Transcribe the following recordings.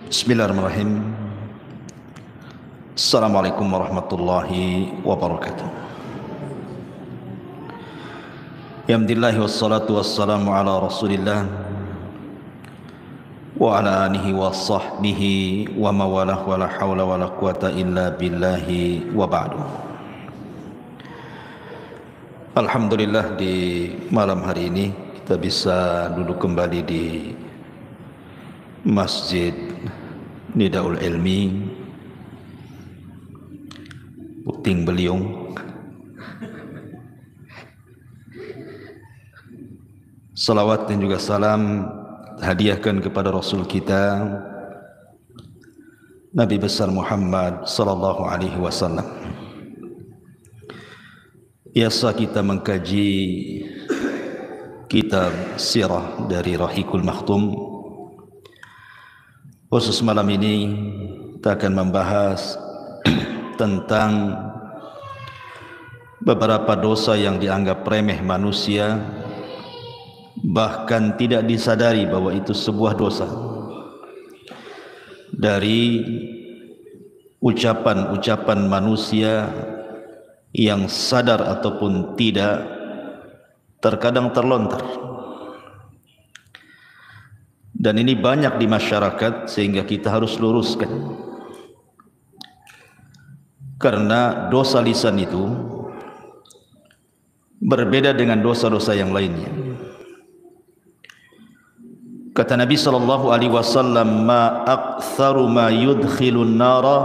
Bismillahirrahmanirrahim. Assalamualaikum warahmatullahi wabarakatuh. Alhamdulillah wassalatu wassalamu ala Rasulillah wa ala alihi wa sahbihi wa mawalah wa la hawla wa la quwata illa billahi wa ba'du. Alhamdulillah, di malam hari ini kita bisa duduk kembali di Masjid Nidaul Ilmi Puting Beliung. Salawat dan juga salam hadiahkan kepada Rasul kita Nabi besar Muhammad sallallahu alaihi wasallam. Biasa kita mengkaji kitab sirah dari Rahiqul Makhtum. Khusus malam ini kita akan membahas tentang beberapa dosa yang dianggap remeh manusia, bahkan tidak disadari bahwa itu sebuah dosa. Dari ucapan-ucapan manusia yang sadar ataupun tidak terkadang terlontar. Dan ini banyak di masyarakat sehingga kita harus luruskan. Karena dosa lisan itu berbeda dengan dosa-dosa yang lainnya. Kata Nabi sallallahu alaihi wasallam, "Ma aktsaru ma yudkhilun nara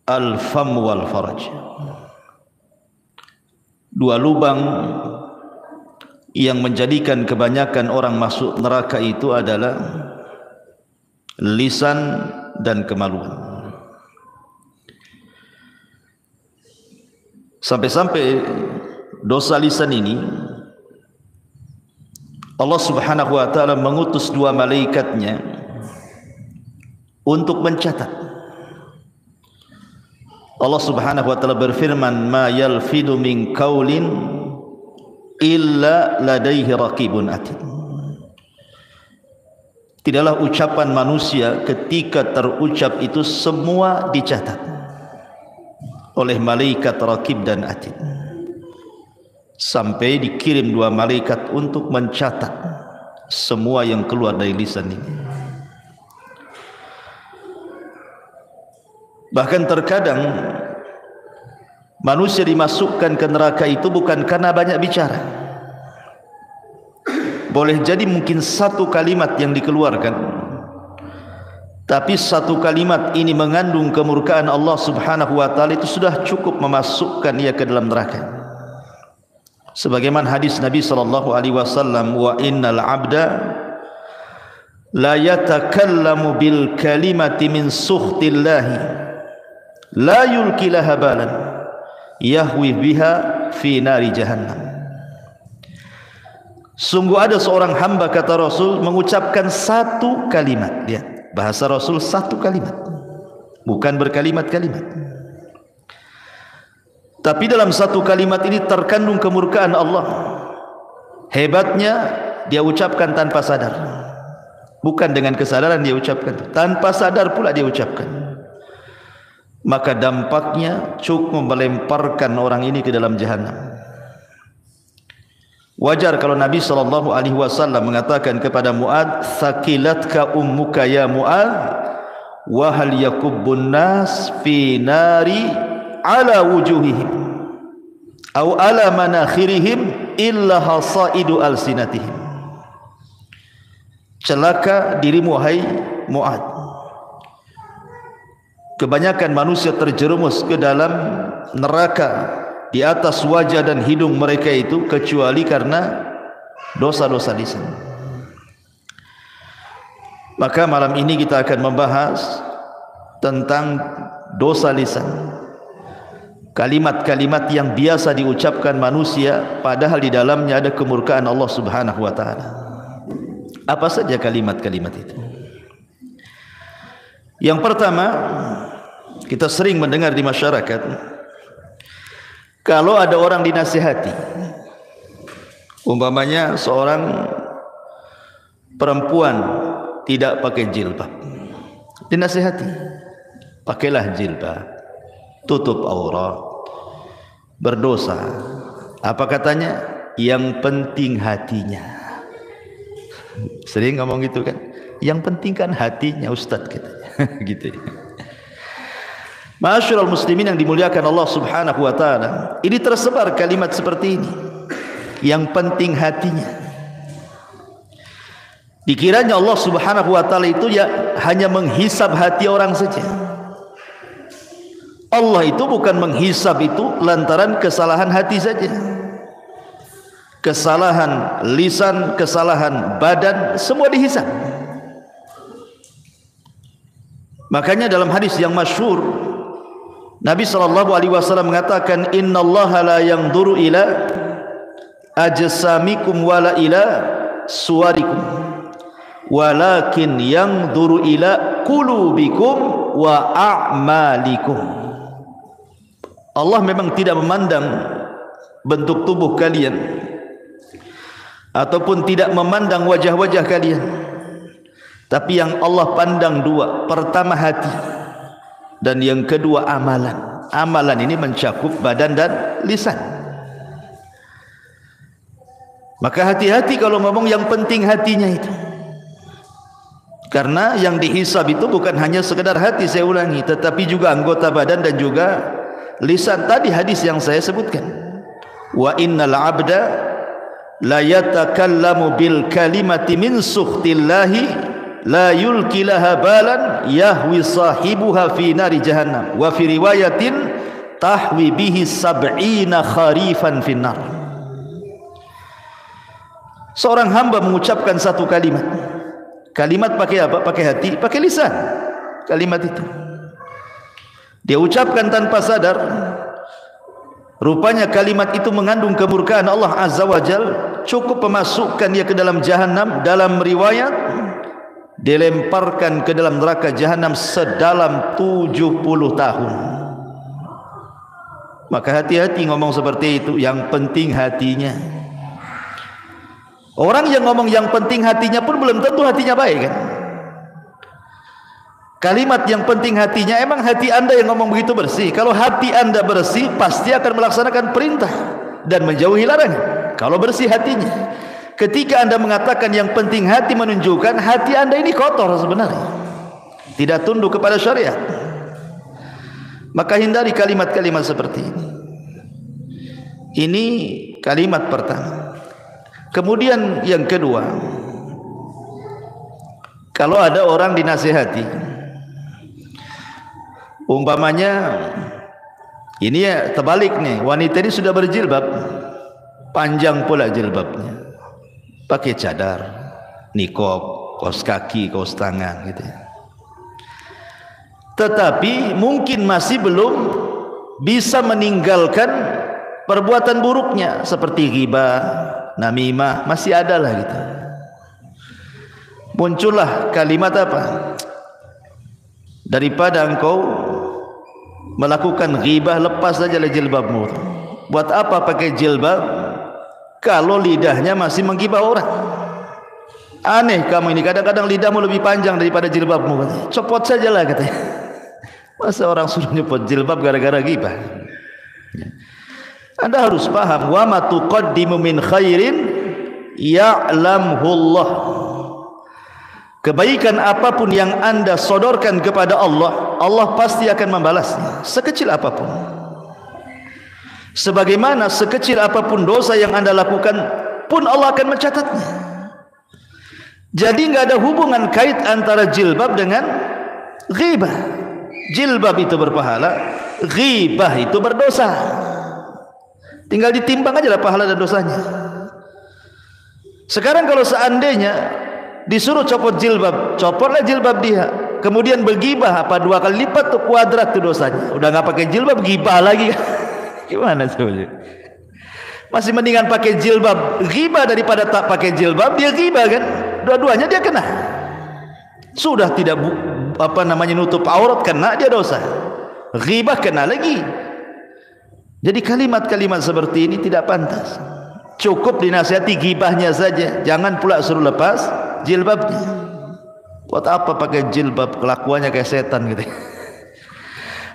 al-fam wal faraj." Dua lubang yang menjadikan kebanyakan orang masuk neraka itu adalah lisan dan kemaluan. Sampai-sampai dosa lisan ini Allah Subhanahu wa taala mengutus dua malaikatnya untuk mencatat. Allah Subhanahu wa taala berfirman, "Ma yalfidu min qaulin illa ladaihi raqibun atid." Tidaklah ucapan manusia ketika terucap itu semua dicatat oleh malaikat raqib dan atid, sampai dikirim dua malaikat untuk mencatat semua yang keluar dari lisan ini. Bahkan terkadang manusia dimasukkan ke neraka itu bukan karena banyak bicara. Boleh jadi mungkin satu kalimat yang dikeluarkan, tapi satu kalimat ini mengandung kemurkaan Allah Subhanahu wa taala, itu sudah cukup memasukkan ia ke dalam neraka. Sebagaimana hadis Nabi sallallahu alaihi wasallam, "Wa innal 'abda la yatakallamu bil kalimati min sukhtillahi la yulqi laha balan yahwi biha fi nari jahannam." Sungguh ada seorang hamba, kata Rasul, mengucapkan satu kalimat. Lihat, bahasa Rasul satu kalimat, bukan berkalimat-kalimat. Tapi dalam satu kalimat ini terkandung kemurkaan Allah. Hebatnya dia ucapkan tanpa sadar, bukan dengan kesadaran dia ucapkan, tanpa sadar pula dia ucapkan. Maka dampaknya cukup melemparkan orang ini ke dalam jahanam. Wajar kalau Nabi SAW mengatakan kepada Mu'ad, "Thaqilatka ummuka ya Mu'ad, wa hal yakubbun nas fi nari ala wujuhihim aw ala manakhirihim illa hasaidu alsinatihim." Celaka dirimu hai Mu'ad, kebanyakan manusia terjerumus ke dalam neraka di atas wajah dan hidung mereka itu kecuali karena dosa-dosa lisan. Maka malam ini kita akan membahas tentang dosa lisan. Kalimat-kalimat yang biasa diucapkan manusia padahal di dalamnya ada kemurkaan Allah Subhanahu wa taala. Apa saja kalimat-kalimat itu? Yang pertama, kita sering mendengar di masyarakat, kalau ada orang dinasihati, umpamanya seorang perempuan tidak pakai jilbab. Dinasihati, pakailah jilbab, tutup aurat, berdosa. Apa katanya? Yang penting hatinya. Sering ngomong gitu kan? Yang penting kan hatinya, Ustaz katanya. Gitu. Ma'asyiral muslimin yang dimuliakan Allah Subhanahu wa taala, ini tersebar kalimat seperti ini. Yang penting hatinya. Dikiranya Allah Subhanahu wa taala itu ya hanya menghisab hati orang saja. Allah itu bukan menghisab itu lantaran kesalahan hati saja. Kesalahan lisan, kesalahan badan, semua dihisab. Makanya dalam hadis yang masyhur Nabi SAW mengatakan, innallaha la yanzuru ila ajsamikum wala ila suwarikum walakin yanzuru ila qulubikum wa a'malikum. Allah memang tidak memandang bentuk tubuh kalian ataupun tidak memandang wajah-wajah kalian, tapi yang Allah pandang dua. Pertama hati, dan yang kedua amalan. Amalan ini mencakup badan dan lisan. Maka hati-hati kalau ngomong yang penting hatinya itu. Karena yang dihisab itu bukan hanya sekedar hati, saya ulangi, tetapi juga anggota badan dan juga lisan. Tadi hadis yang saya sebutkan, wa innal abda la yatakallamu bil kalimati min sukhtillahi la yulki laha balan yahwi sahibuha fi nari jahannam wa fi riwayatin tahwi bihi sab'ina kharifan finnar. Seorang hamba mengucapkan satu kalimat. Kalimat pakai apa? Pakai hati, pakai lisan. Kalimat itu dia ucapkan tanpa sadar. Rupanya kalimat itu mengandung kemurkaan Allah Azza wa Jal, cukup memasukkan dia ke dalam jahannam. Dalam riwayat dilemparkan ke dalam neraka jahanam sedalam 70 tahun. Maka hati-hati ngomong seperti itu. Yang penting hatinya. Orang yang ngomong yang penting hatinya pun belum tentu hatinya baik kan. Kalimat yang penting hatinya, emang hati anda yang ngomong begitu bersih? Kalau hati anda bersih, pasti akan melaksanakan perintah dan menjauhi larangan. Kalau bersih hatinya. Ketika anda mengatakan yang penting hati, menunjukkan hati anda ini kotor sebenarnya, tidak tunduk kepada syariat. Maka hindari kalimat-kalimat seperti ini. Ini kalimat pertama. Kemudian yang kedua, kalau ada orang dinasihati, umpamanya ini ya terbalik nih, wanita ini sudah berjilbab, panjang pula jilbabnya, pakai cadar, nikob, kaos kaki, kaos tangan gitu ya. Tetapi mungkin masih belum bisa meninggalkan perbuatan buruknya seperti ghibah, namimah, masih ada lah gitu. Muncullah kalimat apa? Daripada engkau melakukan ghibah, lepas saja jilbabmu. Buat apa pakai jilbab kalau lidahnya masih menggibah orang? Aneh kamu ini, kadang-kadang lidahmu lebih panjang daripada jilbabmu. Copot sajalah katanya. Masa orang suruh nyopot jilbab gara-gara ghibah? Anda harus paham, wa ma tuqaddimu min khairin ya'lamhu Allah. Kebaikan apapun yang anda sodorkan kepada Allah, Allah pasti akan membalasnya, sekecil apapun. Sebagaimana sekecil apapun dosa yang anda lakukan pun Allah akan mencatatnya. Jadi nggak ada hubungan kait antara jilbab dengan ghibah. Jilbab itu berpahala, ghibah itu berdosa. Tinggal ditimbang aja lah pahala dan dosanya. Sekarang kalau seandainya disuruh copot jilbab, copotlah jilbab dia. Kemudian bergibah, apa 2 kali lipat tuh, kuadrat tuh dosanya. Udah nggak pakai jilbab, gibah lagi. Gimana coba? Masih mendingan pakai jilbab ghibah daripada tak pakai jilbab, dia ghibah kan? Dua-duanya dia kena. Sudah tidak nutup aurat, kena dia dosa. Ghibah kena lagi. Jadi kalimat-kalimat seperti ini tidak pantas. Cukup dinasihati ghibahnya saja, jangan pula suruh lepas jilbabnya. Buat apa pakai jilbab, kelakuannya kayak setan gitu.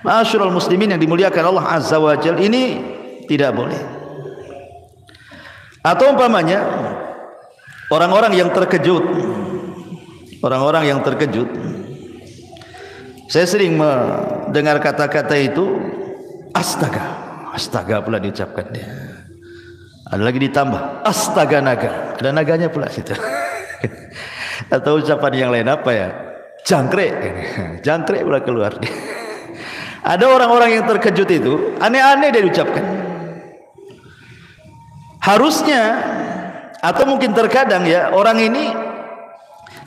Ma'asyiral muslimin yang dimuliakan Allah Azza wa Jalla, ini tidak boleh. Atau umpamanya orang-orang yang terkejut, orang-orang yang terkejut. Saya sering mendengar kata-kata itu, astaga, astaga pula diucapkan dia. Ada lagi ditambah, astaga naga, ada naganya pula situ. Atau ucapan yang lain apa ya? Jangkrik, jangkrik pula keluar. Ada orang-orang yang terkejut itu, aneh-aneh dia diucapkan. Harusnya, atau mungkin terkadang ya, orang ini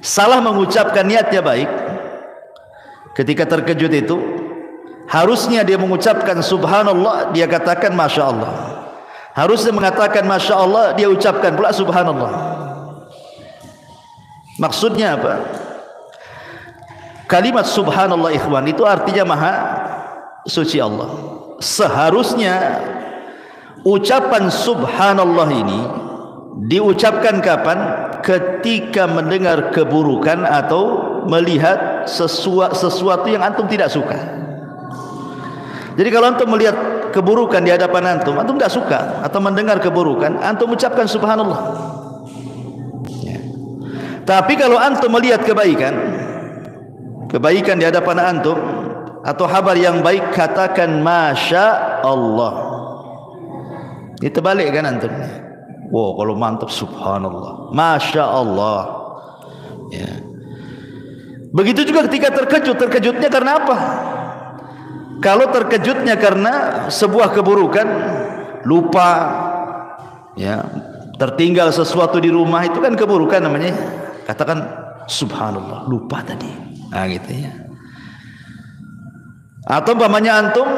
salah mengucapkan niatnya baik. Ketika terkejut itu, harusnya dia mengucapkan subhanallah, dia katakan masya Allah. Harusnya mengatakan masya Allah, dia ucapkan pula subhanallah. Maksudnya apa? Kalimat subhanallah ikhwan itu artinya maha suci Allah. Seharusnya ucapan subhanallah ini diucapkan kapan? Ketika mendengar keburukan atau melihat sesuatu yang antum tidak suka. Jadi kalau antum melihat keburukan di hadapan antum tidak suka, atau mendengar keburukan, antum ucapkan subhanallah ya. Tapi kalau antum melihat kebaikan di hadapan antum atau kabar yang baik, katakan masya Allah. Ini terbalik kan antum. Wow, kalau mantap subhanallah, masya Allah ya. Begitu juga ketika terkejut, terkejutnya karena apa? Kalau terkejutnya karena sebuah keburukan, lupa ya, tertinggal sesuatu di rumah, itu kan keburukan namanya. Katakan subhanallah, lupa tadi. Nah gitu ya. Atau umpamanya antum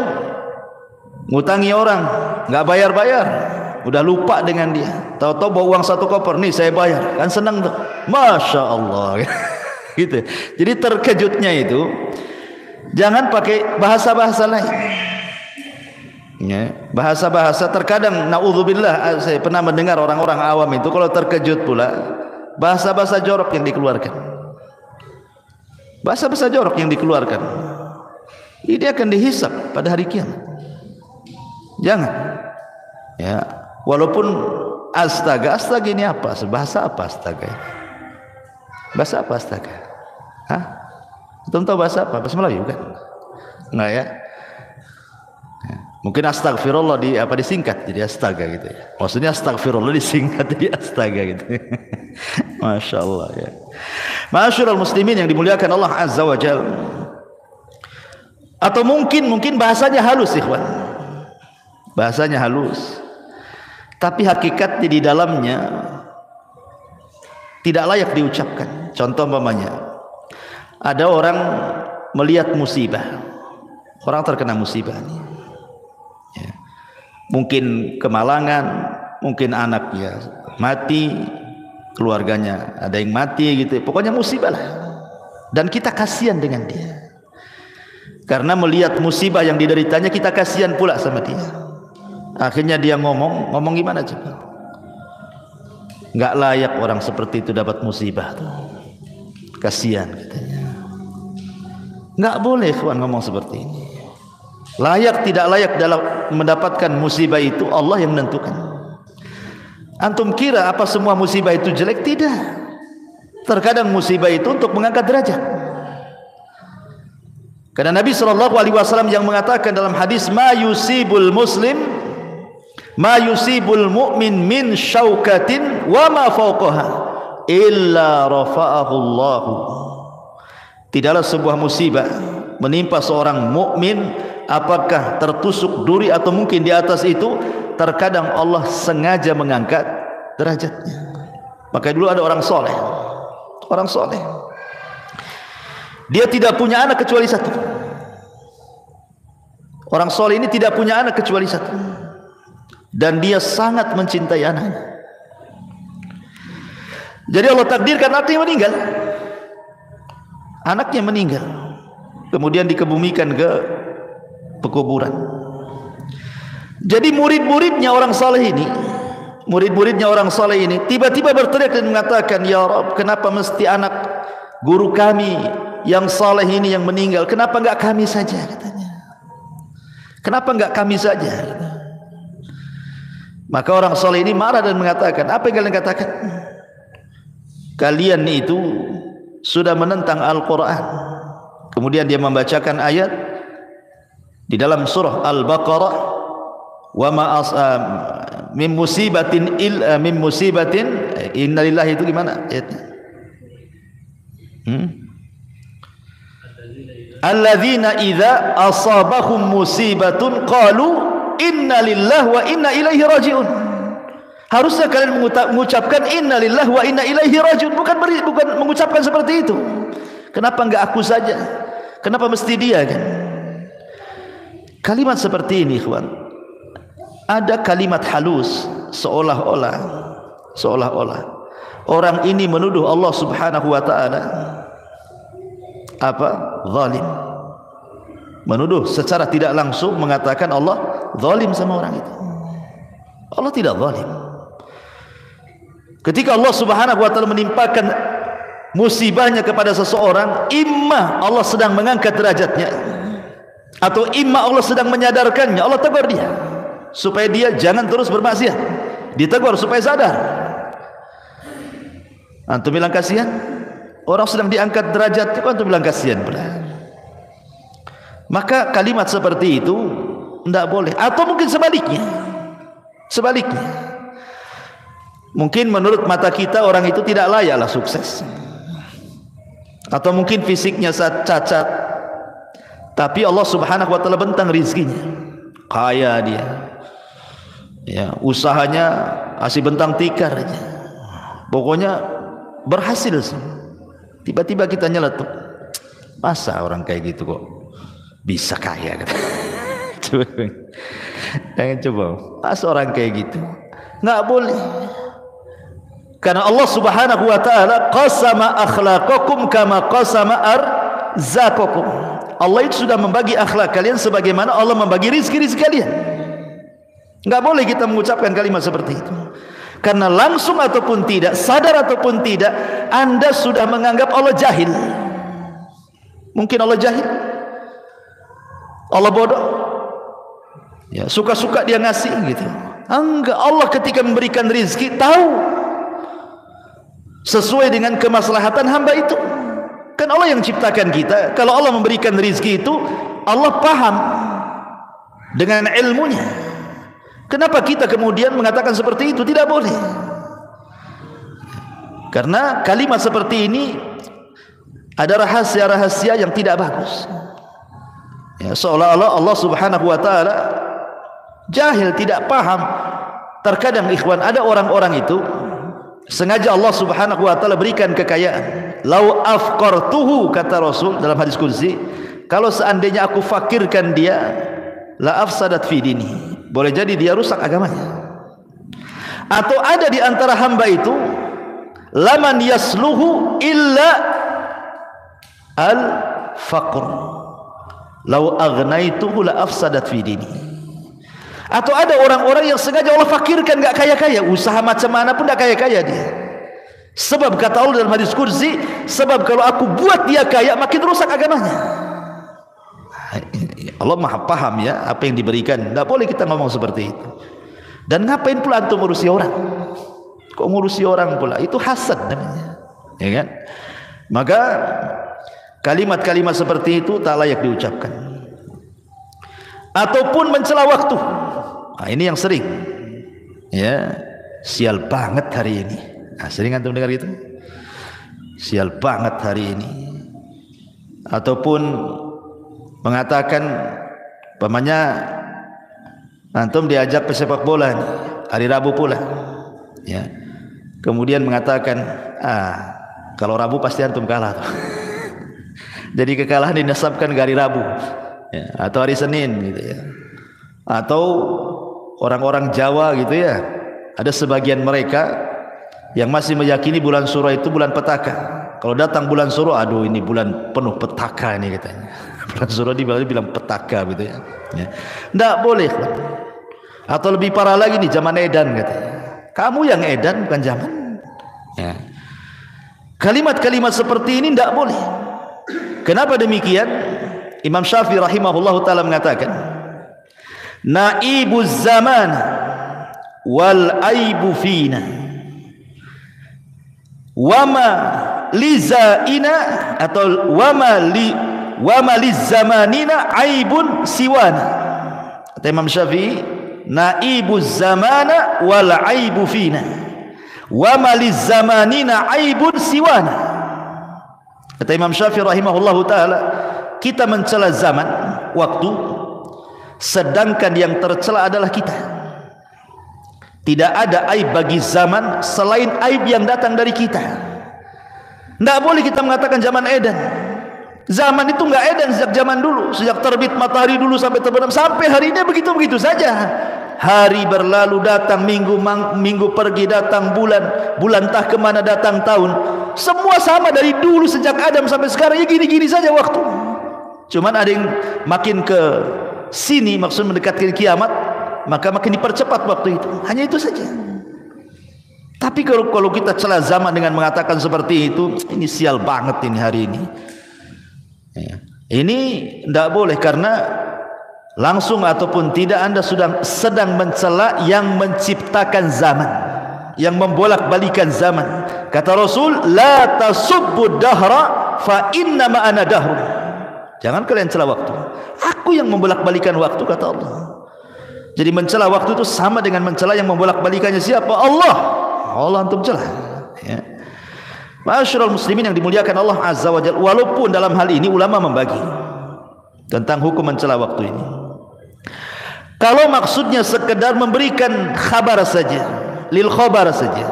ngutangi orang, nggak bayar-bayar, udah lupa dengan dia, tahu-tahu bawa uang 1 koper, nih saya bayar, kan senang tuh, masya Allah. Gitu. Jadi terkejutnya itu jangan pakai bahasa-bahasa lain ya. Bahasa-bahasa terkadang naudzubillah, saya pernah mendengar orang-orang awam itu kalau terkejut pula bahasa-bahasa jorok yang dikeluarkan. Bahasa-bahasa jorok yang dikeluarkan ini akan dihisab pada hari kiamat. Jangan ya, walaupun astaga, astaga ini apa? Bahasa apa astaga? Bahasa apa astaga? Hah? Tahu bahasa apa? Bahasa Melayu kan? Enggak ya? Mungkin astagfirullah disingkat jadi astaga gitu ya. Maksudnya astagfirullah disingkat jadi astaga gitu. Masya Allah ya. Ma'asyiral muslimin yang dimuliakan Allah Azza wa Jalla. Atau mungkin bahasanya halus ikhwan. Bahasanya halus. Tapi hakikatnya di dalamnya tidak layak diucapkan. Contoh umpamanya, ada orang melihat musibah, orang terkena musibah ya. Mungkin kemalangan, mungkin anaknya mati, keluarganya ada yang mati gitu, pokoknya musibah lah. Dan kita kasihan dengan dia, karena melihat musibah yang dideritanya, kita kasihan pula sama dia. Akhirnya dia ngomong gimana coba? Nggak layak orang seperti itu dapat musibah tuh. Kasihan katanya. Nggak boleh kawan ngomong seperti ini. Layak tidak layak dalam mendapatkan musibah itu Allah yang menentukan. Antum kira apa semua musibah itu jelek? Tidak. Terkadang musibah itu untuk mengangkat derajat. Karena Nabi SAW yang mengatakan dalam hadis, ma yusibul mu'min min syaukatin wa ma fawqaha illa rafa'ahu Allah. Tidaklah sebuah musibah menimpa seorang mukmin, apakah tertusuk duri atau mungkin di atas itu, terkadang Allah sengaja mengangkat derajatnya. Maka dulu ada orang soleh, dia tidak punya anak kecuali satu. Orang soleh ini tidak punya anak kecuali satu, dan dia sangat mencintai anaknya. Jadi Allah takdirkan anaknya meninggal, kemudian dikebumikan ke pekuburan. Jadi murid-muridnya orang saleh ini tiba-tiba berteriak dan mengatakan, ya Rabb, kenapa mesti anak guru kami yang saleh ini yang meninggal, kenapa enggak kami saja, katanya. Kenapa enggak kami saja? Maka orang saleh ini marah dan mengatakan, apa yang kalian katakan? Kalian itu sudah menentang Al-Quran. Kemudian dia membacakan ayat di dalam surah Al-Baqarah, wa ma min musibatin innalillahi, itu gimana ayatnya? Alladzina idza asabahum musibatun qalu innalillahi wa inna ilaihi rajiun. Harusnya kalian mengucapkan innalillahi wa inna ilaihi rajiun, bukan mengucapkan seperti itu. Kenapa enggak aku saja? Kenapa mesti dia, kan? Kalimat seperti ini, ikhwan, ada kalimat halus, seolah-olah orang ini menuduh Allah Subhanahu wa taala apa? Zalim. Menuduh secara tidak langsung, mengatakan Allah zalim sama orang itu. Allah tidak zalim. Ketika Allah Subhanahu wa taala menimpakan musibahnya kepada seseorang, imma Allah sedang mengangkat derajatnya, atau imma Allah sedang menyadarkannya. Allah tegur dia supaya dia jangan terus bermaksiat, ditegur supaya sadar. Antum bilang kasihan, orang sedang diangkat derajatnya, kok antum bilang kasihan pula? Maka kalimat seperti itu tidak boleh. Atau mungkin sebaliknya, mungkin menurut mata kita orang itu tidak layaklah sukses, atau mungkin fisiknya cacat, tapi Allah Subhanahu wa taala bentang rizkinya, kaya dia, ya, usahanya masih bentang tikar aja, pokoknya berhasil. Tiba-tiba kita nyeletuk, masa orang kayak gitu kok bisa kaya, kata. Coba, masa orang kayak gitu? Nggak boleh. Karena Allah Subhanahu wa taala qasama akhlaqakum kama qasama arzaqakum. Allah itu sudah membagi akhlak kalian sebagaimana Allah membagi rizki-rizki kalian. Enggak boleh kita mengucapkan kalimat seperti itu. Karena langsung ataupun tidak, sadar ataupun tidak, Anda sudah menganggap Allah jahil. Mungkin Allah jahil, Allah bodoh, ya, suka-suka dia ngasih gitu. Enggak, Allah ketika memberikan rizki tahu sesuai dengan kemaslahatan hamba itu. Kan Allah yang ciptakan kita. Kalau Allah memberikan rizki itu, Allah paham dengan ilmunya. Kenapa kita kemudian mengatakan seperti itu? Tidak boleh. Karena kalimat seperti ini ada rahasia-rahasia yang tidak bagus, ya, seolah-olah Allah Subhanahu wa taala jahil, tidak paham. Terkadang ikhwan, ada orang-orang itu sengaja Allah Subhanahu wa taala berikan kekayaan. Lau afqartuhu, kata Rasul dalam hadis qudsi, kalau seandainya aku fakirkan dia, la afsadat fi dini, boleh jadi dia rusak agamanya. Atau ada di antara hamba itu, laman yasluhu illa al faqr, lau agnaituhu la afsadat fi dini. Atau ada orang-orang yang sengaja Allah fakirkan, enggak kaya-kaya, usaha macam mana pun enggak kaya-kaya dia. Sebab kata Allah dalam hadis qudsi, sebab kalau aku buat dia kaya makin rusak agamanya. Allah maha paham ya apa yang diberikan. Tidak boleh kita ngomong seperti itu. Dan ngapain pula antum ngurusi orang? Kok ngurusi orang pula? Itu hasad namanya, ya kan? Maka kalimat-kalimat seperti itu tak layak diucapkan. Ataupun mencela waktu. Nah, ini yang sering, ya, sial banget hari ini. Nah, sering antum dengar gitu? Sial banget hari ini. Ataupun mengatakan, pamannya antum diajak pesepak bola nih, hari Rabu pula, ya, kemudian mengatakan, kalau Rabu pasti antum kalah tuh. Jadi kekalahan dinasabkan ke hari Rabu, ya, atau hari Senin gitu ya. Atau orang-orang Jawa gitu ya, ada sebagian mereka yang masih meyakini bulan Suro itu bulan petaka. Kalau datang bulan Suro, aduh ini bulan penuh petaka ini katanya. Bulan Suro dibilang petaka gitu ya. Tidak boleh. Atau lebih parah lagi nih, zaman edan katanya. Kamu yang edan bukan zaman. Ya. Kalimat-kalimat seperti ini tidak boleh. Kenapa demikian? Imam Syafi'i rahimahullahu ta'ala mengatakan, naibuz zaman wal aibu fina wama lizaina atau wama lizamanina aibun siwana. Kata Imam Syafi'i, naibuz zamana wal aibu fina wama lizamanina aibun siwana. Kata Imam Syafi'i rahimahullahu ta'ala, kita mencela zaman, waktu, sedangkan yang tercela adalah kita. Tidak ada aib bagi zaman selain aib yang datang dari kita. Tidak boleh kita mengatakan zaman edan. Zaman itu enggak edan sejak zaman dulu, sejak terbit matahari dulu sampai terbenam, sampai hari ini begitu-begitu saja. Hari berlalu datang, minggu pergi datang, bulan entah kemana datang, tahun, semua sama dari dulu sejak Adam sampai sekarang. Ya gini-gini saja waktu. Cuman ada yang makin ke sini, maksud mendekatkan kiamat, maka makin dipercepat waktu itu. Hanya itu saja. Tapi kalau kita celah zaman dengan mengatakan seperti itu, ini sial banget ini hari ini. Ini tidak boleh, karena langsung ataupun tidak Anda sedang mencela yang menciptakan zaman, yang membolak-balikan zaman. Kata Rasul, la tasubbu dahra fa inna ma ana dahrun. Jangan kalian cela waktu. Aku yang membolak-balikan waktu, kata Allah. Jadi mencela waktu itu sama dengan mencela yang membolak-balikannya siapa? Allah. Allah antum celah. Ya. Ma'asyiral muslimin yang dimuliakan Allah Azza wa Jalla. Walaupun dalam hal ini ulama membagi tentang hukum mencela waktu ini. Kalau maksudnya sekedar memberikan kabar saja, lil khabar saja.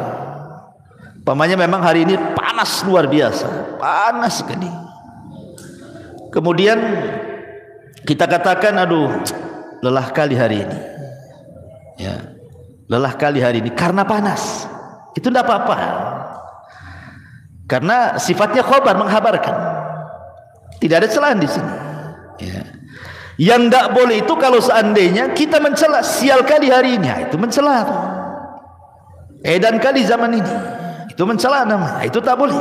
Pamannya memang hari ini panas luar biasa, panas sekali. Kemudian kita katakan, aduh, lelah kali hari ini. Ya, lelah kali hari ini karena panas. Itu tidak apa-apa. Karena sifatnya khabar, menghabarkan. Tidak ada celahan di sini. Ya. Yang tidak boleh itu kalau seandainya kita mencela, sial kali hari ini, itu mencela. Edan kali zaman ini, itu mencela namanya. Itu tak boleh.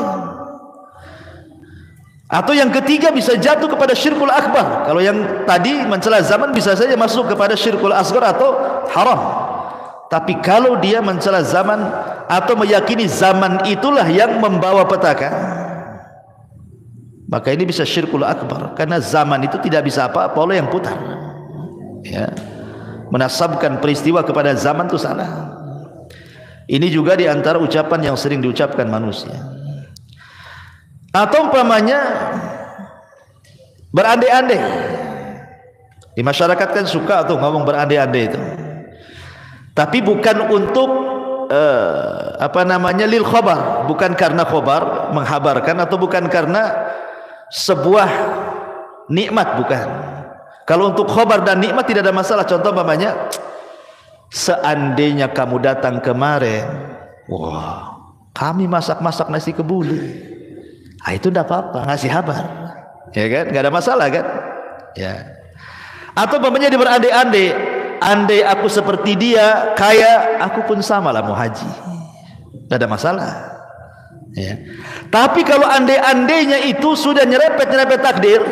Atau yang ketiga bisa jatuh kepada syirkul akbar. Kalau yang tadi mencela zaman bisa saja masuk kepada syirkul asghar atau haram. Tapi kalau dia mencela zaman atau meyakini zaman itulah yang membawa petaka, maka ini bisa syirkul akbar, karena zaman itu tidak bisa apa-apa oleh yang putar. Ya. Menasabkan peristiwa kepada zaman itu salah. Ini juga diantara ucapan yang sering diucapkan manusia. Atau umpamanya berandai-andai. Di masyarakat kan suka tuh ngomong berandai-andai itu. Tapi bukan untuk lil khabar, bukan karena khabar menghabarkan, atau bukan karena sebuah nikmat, bukan. Kalau untuk khabar dan nikmat tidak ada masalah. Contoh umpamanya, seandainya kamu datang kemarin, wah, kami masak-masak nasi kebuli. Ah, itu tidak apa-apa, ngasih kabar, ya kan, nggak ada masalah kan, ya. Atau umpamanya dia berandai-andai, andai aku seperti dia, kaya, aku pun sama lah mau haji, nggak ada masalah, ya. Tapi kalau andai-andainya itu sudah nyerepet takdir,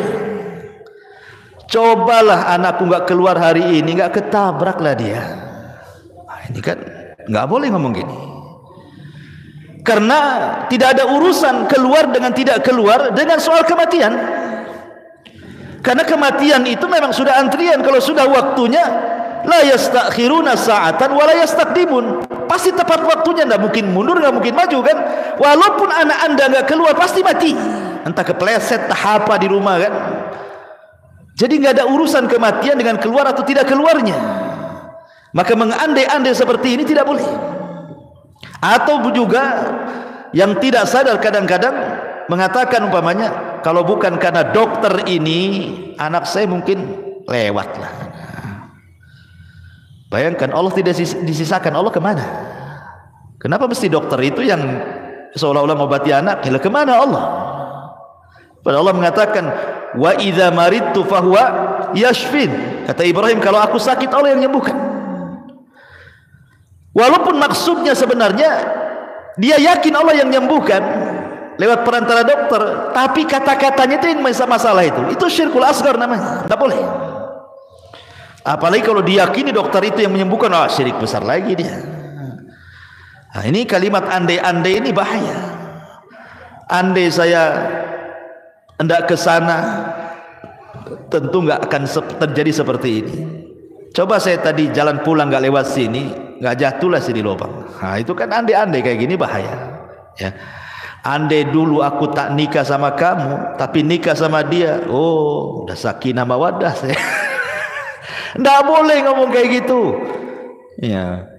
cobalah anakku nggak keluar hari ini, nggak ketabraklah dia. Nah, ini kan nggak boleh ngomong gini. Karena tidak ada urusan keluar dengan tidak keluar dengan soal kematian. Karena kematian itu memang sudah antrian. Kalau sudah waktunya, la yastakhiruna sa'atan wa la yastaqdimun. Pasti tepat waktunya, enggak mungkin mundur, enggak mungkin maju kan. Walaupun anak Anda enggak keluar, pasti mati. Entah kepleset, entah apa di rumah kan. Jadi enggak ada urusan kematian dengan keluar atau tidak keluarnya. Maka mengandai-andai seperti ini tidak boleh. Atau juga yang tidak sadar kadang-kadang mengatakan umpamanya, kalau bukan karena dokter ini, anak saya mungkin lewat lah. Bayangkan, Allah tidak disisakan, Allah kemana? Kenapa mesti dokter itu yang seolah-olah mengobati anak? Gila, kemana Allah? Padahal Allah mengatakan, wa idza maridtu fahuwa yashfin. Kata Ibrahim, kalau aku sakit Allah yang menyembuhkan. Walaupun maksudnya sebenarnya dia yakin Allah yang menyembuhkan, lewat perantara dokter, tapi kata-katanya itu yang masalah itu syirkul asghar namanya, tidak boleh. Apalagi kalau diyakini dokter itu yang menyembuhkan, syirik besar lagi dia. Nah, ini kalimat andai-andai ini bahaya. Andai saya hendak ke sana, tentu nggak akan terjadi seperti ini. Coba saya tadi jalan pulang nggak lewat sini, nggak jatuhlah sini lubang. Nah, itu kan andai-andai kayak gini bahaya. Ya. Andai dulu aku tak nikah sama kamu, tapi nikah sama dia, udah sakinah mawaddah saya. Nggak boleh ngomong kayak gitu. Ya,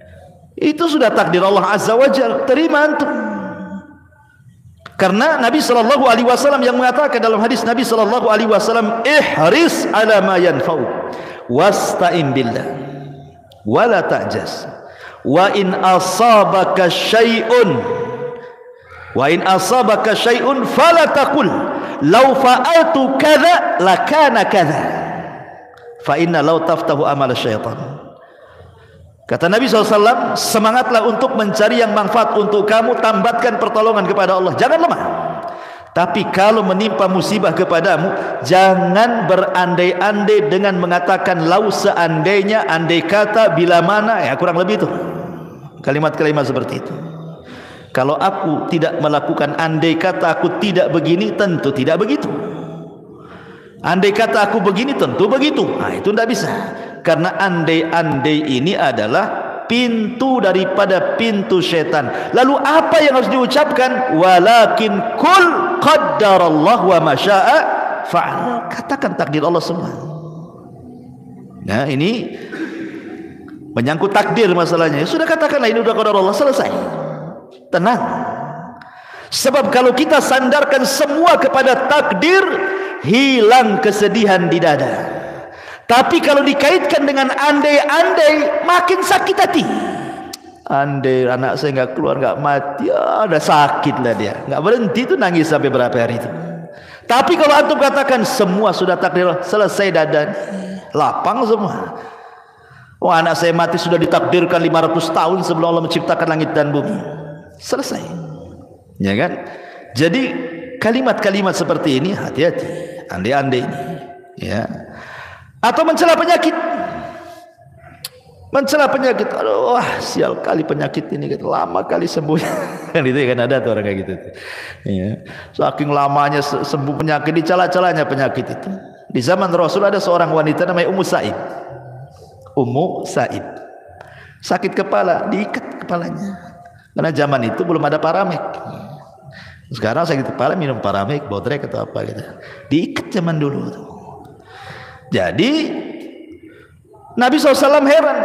itu sudah takdir Allah Azza wa Jalla. Terima antum. Karena Nabi Shallallahu Alaihi Wasallam yang mengatakan dalam hadis Nabi Shallallahu Alaihi Wasallam, ihris ala ma yanfa'u wasta'in billah wala ta'jas wa in asabaka syai'un fala taqul law fa'altu kadza lakana kadza fa inna law taftahu amal syaitan. Kata Nabi SAW, semangatlah untuk mencari yang manfaat untuk kamu, tambatkan pertolongan kepada Allah, jangan lemah. Tapi kalau menimpa musibah kepadamu, jangan berandai-andai dengan mengatakan lau seandainya, andai kata, bila mana, ya kurang lebih itu kalimat-kalimat seperti itu. Kalau aku tidak melakukan andai kata aku tidak begini, tentu tidak begitu. Andai kata aku begini, tentu begitu. Nah, itu tidak bisa. Karena andai-andai ini adalah pintu daripada pintu setan. Lalu apa yang harus diucapkan? Walakin kul qaddarallah wa masya'a fa'al. Katakan takdir Allah semua. Nah, ini menyangkut takdir masalahnya. Sudah katakanlah ini sudah qadar Allah, selesai. Tenang. Sebab kalau kita sandarkan semua kepada takdir, hilang kesedihan di dada. Tapi kalau dikaitkan dengan andai-andai, makin sakit hati. Andai anak saya nggak keluar, nggak mati, ya udah sakit lah dia, nggak berhenti itu nangis sampai berapa hari itu. Tapi kalau antum katakan semua sudah takdir, selesai dadan, lapang semua. Oh, anak saya mati sudah ditakdirkan 500 tahun sebelum Allah menciptakan langit dan bumi, selesai. Ya kan? Jadi kalimat-kalimat seperti ini hati-hati, andai-andai ini, ya. Atau mencela penyakit, aduh, sial kali penyakit ini, lama kali sembuh. Kan itu kan ada tuh orang kayak gitu. Ya. Saking lamanya sembuh penyakit, dicela-celanya penyakit itu. Di zaman Rasul ada seorang wanita namanya Ummu Sa'id. Sakit kepala, diikat kepalanya. Karena zaman itu belum ada Paramek. Sekarang sakit kepala minum Paramek, Bodrek atau apa gitu. Diikat zaman dulu tuh. Jadi Nabi SAW heran,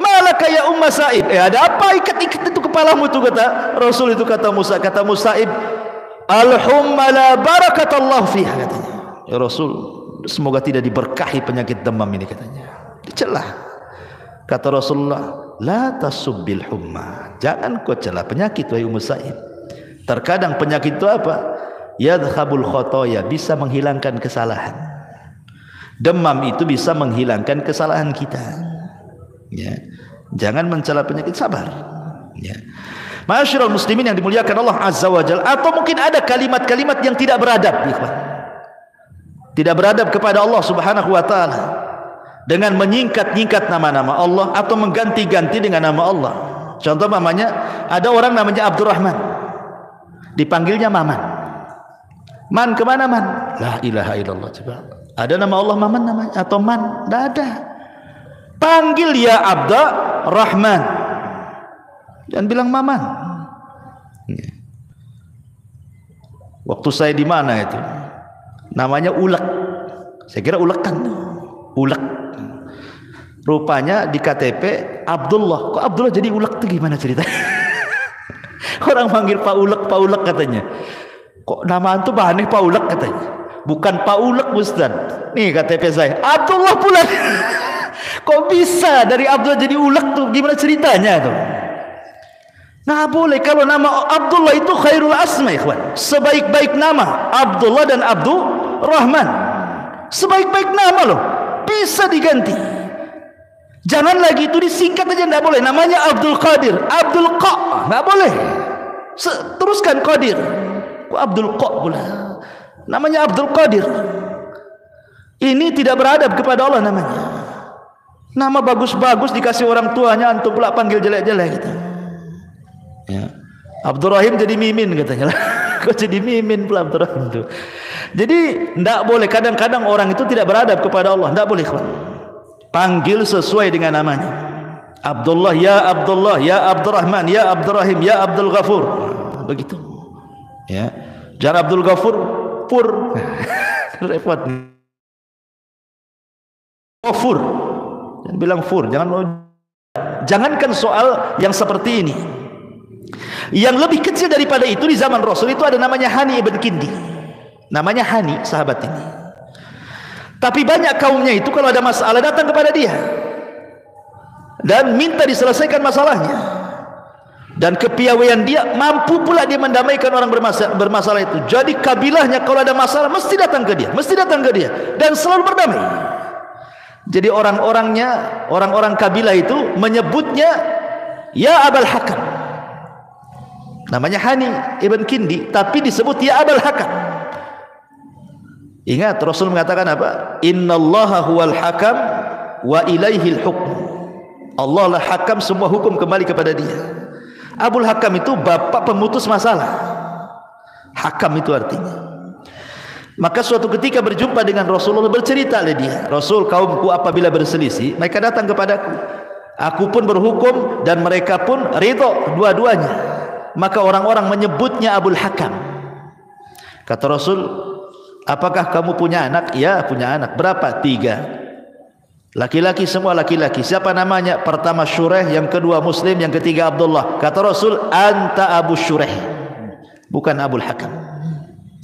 malaka ya Ummu Sa'id, ada apa ikat-ikat itu kepalamu itu, kata Rasul itu, kata Sa'id, al-humma la barakatallah fiha, katanya. Ya Rasul, semoga tidak diberkahi penyakit demam ini, katanya. Dicelah. Kata Rasulullah, la tasubbil humma, jangan kau celah penyakit wahai Ummu Sa'id. Terkadang penyakit itu apa? Yadhabul khotoya, bisa menghilangkan kesalahan. Demam itu bisa menghilangkan kesalahan kita. Ya. Jangan mencela penyakit, sabar. Ya. Ma'asyiral muslimin yang dimuliakan Allah Azza wa Jalla. Atau mungkin ada kalimat-kalimat yang tidak beradab, tidak beradab kepada Allah Subhanahu wa taala, dengan menyingkat-nyingkat nama-nama Allah atau mengganti-ganti dengan nama Allah. Contoh namanya, ada orang namanya Abdurrahman, dipanggilnya Maman. Man kemana man? La ilaha illallah. Coba, ada nama Allah Maman namanya atau Man? Tidak ada. Panggil ya Abdurrahman, dan bilang Maman. Waktu saya di mana itu, namanya Ulek. Saya kira ulekan, Ulek. Rupanya di KTP Abdullah. Kok Abdullah jadi Ulek itu gimana ceritanya? Orang manggil Pak Ulek katanya. Kok nama antum aneh Pak Ulek katanya. Bukan Pak Ulek Ustaz. Nih KTP saya Abdullah pula. Kok bisa dari Abdullah jadi Ulek tuh? Gimana ceritanya tuh? Nah boleh, kalau nama Abdullah itu khairul asma, ikhwan. Sebaik-baik nama Abdullah dan Abdurrahman, sebaik-baik nama loh, bisa diganti. Jangan lagi itu disingkat aja, tidak boleh. Namanya Abdul Qadir, Abdul Qa, nggak boleh. Teruskan Qadir, Kok Abdul Qa pula? Namanya Abdul Qadir. Ini tidak beradab kepada Allah namanya. Nama bagus-bagus dikasih orang tuanya, antum pula panggil jelek-jelek gitu. Ya. Abdurrahim jadi Mimin katanya. Kok jadi Mimin pula Abdurrahim itu? Jadi tidak boleh. Kadang-kadang orang itu tidak beradab kepada Allah. Tidak boleh. Panggil sesuai dengan namanya. Abdullah, ya Abdurrahman, ya Abdurrahim, ya Abdul Ghafur. Begitu. Ya. Jangan Abdul Ghafur pur. Repot. Ghafur. Jangan bilang fur, jangankan soal yang seperti ini. Yang lebih kecil daripada itu di zaman Rasul itu ada namanya Hani ibn Kindi. Namanya Hani, sahabat ini. Tapi banyak kaumnya itu kalau ada masalah datang kepada dia dan minta diselesaikan masalahnya. Dan kepiawaian dia mampu pula dia mendamaikan orang bermasalah itu. Jadi kabilahnya kalau ada masalah mesti datang ke dia, dan selalu berdamai. Jadi orang-orang kabilah itu menyebutnya ya Abul Hakam. Namanya Hani ibn Kindi, tapi disebut ya Abul Hakam. Ingat Rasul mengatakan apa? Innallaha huwal hakam wa ilaihil hukm. Allah lah hakam, semua hukum kembali kepada dia. Abul Hakam itu bapak pemutus masalah. Hakam itu artinya. Maka suatu ketika berjumpa dengan Rasulullah, bercerita oleh dia, Rasul, kaumku apabila berselisih mereka datang kepadaku, aku pun berhukum dan mereka pun ridho dua-duanya. Maka orang-orang menyebutnya Abul Hakam. Kata Rasul, apakah kamu punya anak? Ya, punya anak. Berapa? 3. Laki-laki, semua laki-laki. Siapa namanya? Pertama Syureh, yang kedua Muslim, yang ketiga Abdullah. Kata Rasul, anta Abu Syureh, bukan Abul Hakam.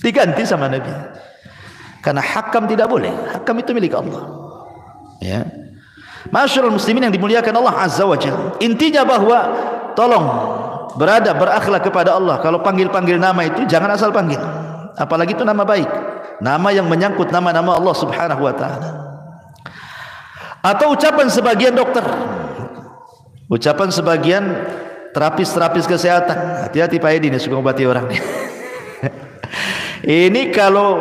Diganti sama Nabi. Karena hakam tidak boleh. Hakam itu milik Allah. Ya. Masyarul muslimin yang dimuliakan Allah Azza wa Jalla. Intinya bahwa tolong beradab, berakhlak kepada Allah. Kalau panggil-panggil nama itu jangan asal panggil. Apalagi itu nama baik. Nama yang menyangkut nama-nama Allah Subhanahu wa taala. Atau ucapan sebagian dokter. Ucapan sebagian terapis kesehatan. Hati-hati Pak Edi, ini suka ngobati orang nih. Ini kalau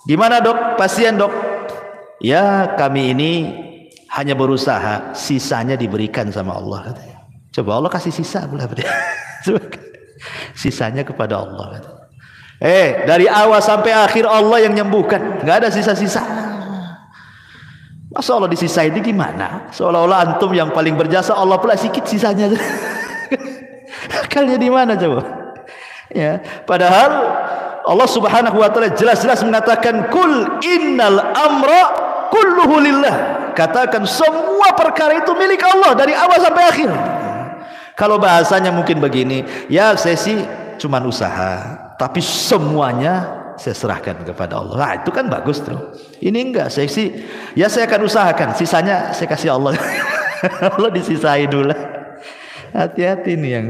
gimana dok, pasien dok? Ya kami ini hanya berusaha, sisanya diberikan sama Allah katanya. Coba Allah kasih sisa pula pada. Sisanya kepada Allah katanya. Dari awal sampai akhir Allah yang nyembuhkan, nggak ada sisa-sisa. Masa Allah disisain di gimana? Seolah-olah antum yang paling berjasa, Allah pula sedikit sisanya. Akalnya di mana coba? Ya, padahal Allah Subhanahu wa taala jelas-jelas mengatakan kul innal amra kulluhu lillah. Katakan semua perkara itu milik Allah dari awal sampai akhir. Kalau bahasanya mungkin begini, ya saya sih cuma usaha, tapi semuanya saya serahkan kepada Allah. Nah, itu kan bagus tuh. Ini enggak, saya sih ya saya akan usahakan, sisanya saya kasih Allah. Allah disisai dulu. Hati-hati nih yang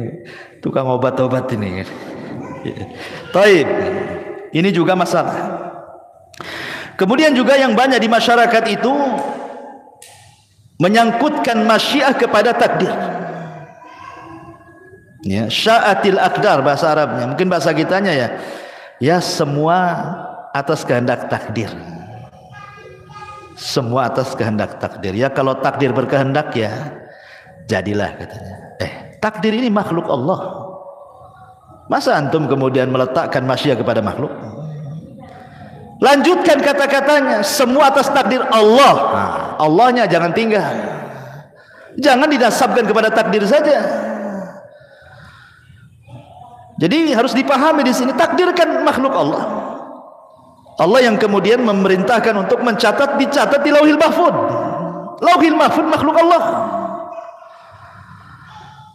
tukang obat-obat ini. Taib. Ini juga masalah. Kemudian juga yang banyak di masyarakat itu menyangkutkan masyiah kepada takdir. Ya, sya'atil aqdar bahasa Arabnya. Mungkin bahasa kitanya ya. Ya semua atas kehendak takdir. Semua atas kehendak takdir. Ya kalau takdir berkehendak ya jadilah katanya. Takdir ini makhluk Allah. Masa antum kemudian meletakkan masyiah kepada makhluk? Lanjutkan kata-katanya, semua atas takdir Allah. Nah, Allahnya jangan tinggal. Jangan dinasabkan kepada takdir saja. Jadi harus dipahami di sini, takdir kan makhluk Allah. Allah yang kemudian memerintahkan untuk mencatat, dicatat di Lauhil Mahfuz. Lauhil Mahfuz makhluk Allah.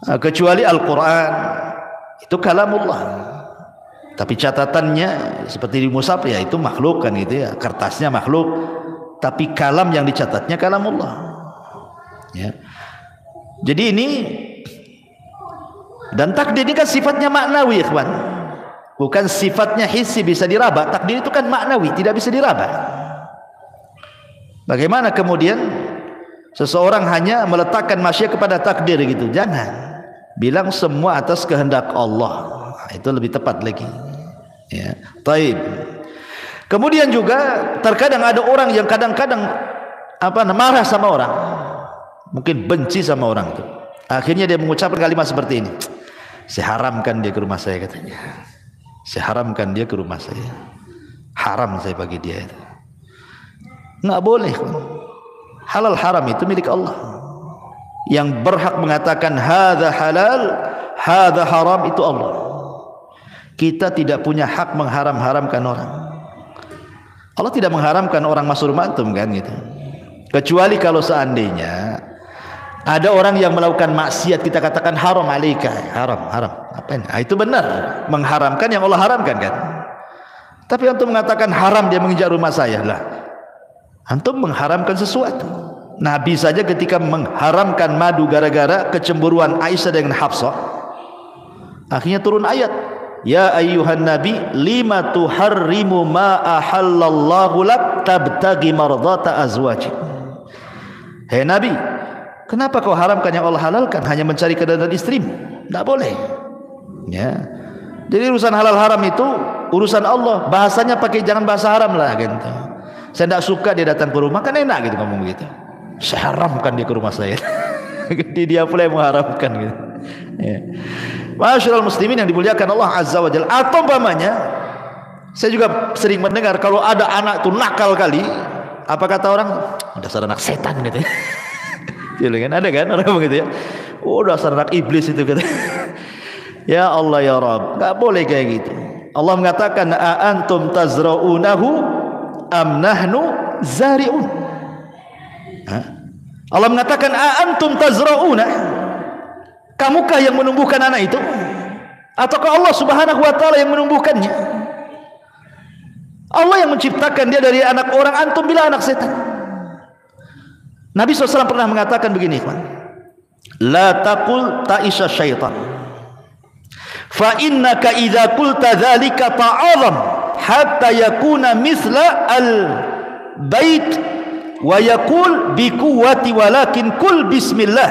Nah, kecuali Al-Quran itu kalamullah, tapi catatannya seperti di mushaf ya itu makhluk kan gitu ya, kertasnya makhluk, tapi kalam yang dicatatnya kalamullah. Ya. Jadi ini, dan takdir ini kan sifatnya maknawi, ikhwan, bukan sifatnya hissi bisa diraba. Takdir itu kan maknawi, tidak bisa diraba. Bagaimana kemudian seseorang hanya meletakkan masyiah kepada takdir gitu? Jangan. Bilang semua atas kehendak Allah. Itu lebih tepat lagi. Ya, taib. Kemudian juga terkadang ada orang yang kadang-kadang marah sama orang, mungkin benci sama orang itu. Akhirnya dia mengucapkan kalimat seperti ini, saya haramkan dia ke rumah saya, katanya. Saya haramkan dia ke rumah saya. Haram saya bagi dia itu. Nggak boleh. Halal haram itu milik Allah. Yang berhak mengatakan hadza halal, hadza haram itu Allah. Kita tidak punya hak mengharam-haramkan orang. Allah tidak mengharamkan orang masuk rumah antum kan gitu. Kecuali kalau seandainya ada orang yang melakukan maksiat, kita katakan haram alaika, haram. Apa ini? Itu benar, mengharamkan yang Allah haramkan kan. Tapi antum mengatakan haram dia menginjak rumah saya, lah antum mengharamkan sesuatu. Nabi saja ketika mengharamkan madu gara-gara kecemburuan Aisyah dengan Hafsah, akhirnya turun ayat, ya ayyuhan nabi lima tuharrimu ma ahallallahu lak tabtagi mardata azwajik. Hei Nabi, kenapa kau haramkan yang Allah halalkan, hanya mencari keridhaan istrimu? Tidak boleh. Ya. Jadi urusan halal haram itu urusan Allah. Bahasanya pakai jangan bahasa haram lah gitu. Saya tidak suka dia datang ke rumah, kan enak gitu ngomong begitu. Saya haramkan dia ke rumah saya. Dia pula yang mengharamkan gitu. Ya. Masyaallah muslimin yang dimuliakan Allah Azza wa Jalla. Atau umpamanya, saya juga sering mendengar kalau ada anak itu nakal kali, apa kata orang? Dasar anak setan gitu. Ya kan, ada kan orang begitu ya. Oh, dasar anak iblis itu kata. Ya Allah ya Rabb, enggak boleh kayak gitu. Allah mengatakan a antum tazra'unahu am nahnu zari'un. Allah mengatakan a antum tazra'una, kamukah yang menumbuhkan anak itu ataukah Allah Subhanahu wa taala yang menumbuhkannya? Allah yang menciptakan dia dari anak orang, antum bila anak setan. Nabi SAW pernah mengatakan begini, la taqul ta'isha syaitan fa innaka idza qulta dzalika ta'azam hatta yakuna misla al bait wa yaqul bi quwwati walakin kul bismillah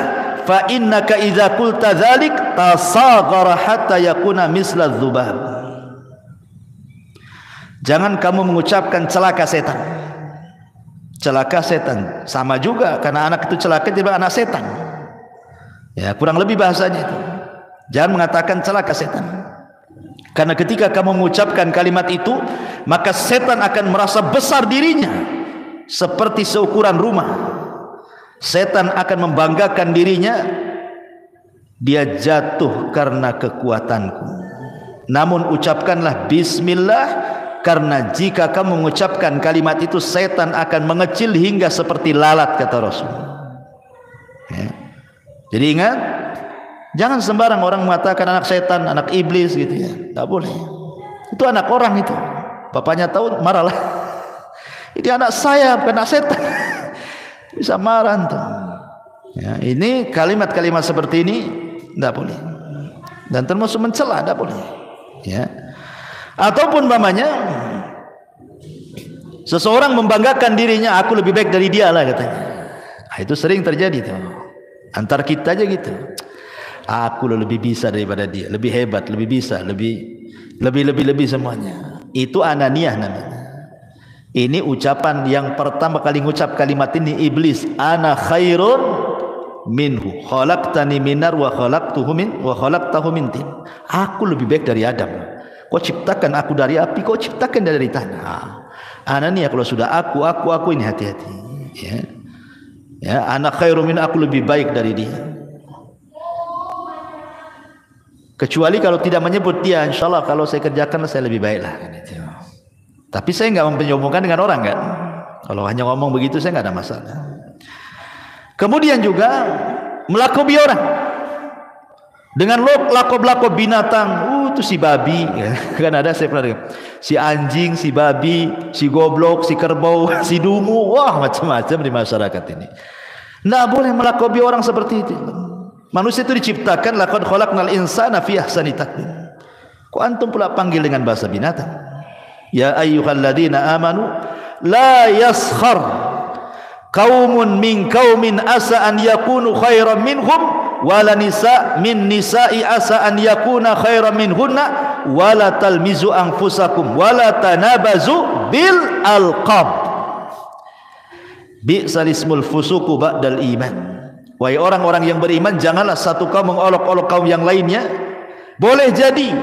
fa innaka idza qulta dzalik tasaghara hatta yakuna misla dzubab. Jangan kamu mengucapkan celaka setan. Celaka setan sama juga, karena anak itu celaka tiba anak setan. Ya, kurang lebih bahasanya itu. Jangan mengatakan celaka setan. Karena ketika kamu mengucapkan kalimat itu, maka setan akan merasa besar dirinya seperti seukuran rumah. Setan akan membanggakan dirinya, dia jatuh karena kekuatanku. Namun ucapkanlah bismillah, karena jika kamu mengucapkan kalimat itu, setan akan mengecil hingga seperti lalat, kata Rasul. Ya. Jadi ingat, jangan sembarang orang mengatakan anak setan, anak iblis gitu ya. Tak boleh. Itu anak orang itu. Bapaknya tahu marahlah. Ini anak saya, bukan anak setan. Bisa marah tuh. Ya, ini kalimat-kalimat seperti ini tidak boleh. Dan termasuk mencela, tidak boleh. Ya. Ataupun umpamanya seseorang membanggakan dirinya, aku lebih baik dari dia lah katanya. Nah, itu sering terjadi tuh. Antar kita aja gitu. Aku lebih bisa daripada dia, lebih hebat, lebih bisa, lebih semuanya. Itu ananiyah namanya. Ini ucapan yang pertama kali ngucap kalimat ini iblis. Ana khairun minhu, khalaqtani minar wa khalaqtahu min tin. Aku lebih baik dari Adam. Kau ciptakan aku dari api, kau ciptakan dari tanah. Anania kalau sudah aku ini hati-hati. Ya, ya, anak khairum min, aku lebih baik dari dia. Kecuali kalau tidak menyebut dia, insyaallah kalau saya kerjakan saya lebih baik lah. Tapi saya enggak menyombongkan dengan orang kan. Kalau hanya ngomong begitu saya enggak ada masalah. Kemudian juga melakobi orang dengan lakob-lakob binatang. Itu si babi, kan ada, saya pernah dengar. Si anjing, si babi, si goblok, si kerbau, si dungu, wah macam-macam di masyarakat ini. Tidak boleh melakobi orang seperti itu. Manusia itu diciptakan laqad khalaqnal insana fi ahsani taqwim. Kok antum pula panggil dengan bahasa binatang? Ya ayyuhalladzina amanu la yaskhar qaumun min qaumin asa an yakunu khairan minhum wala nisa min nisa'i asa an yakuna khairan minhunna wala talmizu anfusakum wala tanabazu bil alqab bi'sal ismul fusuku ba'dal iman. Wahai orang-orang yang beriman, janganlah satu kaum mengolok-olok kaum yang lainnya. Boleh jadi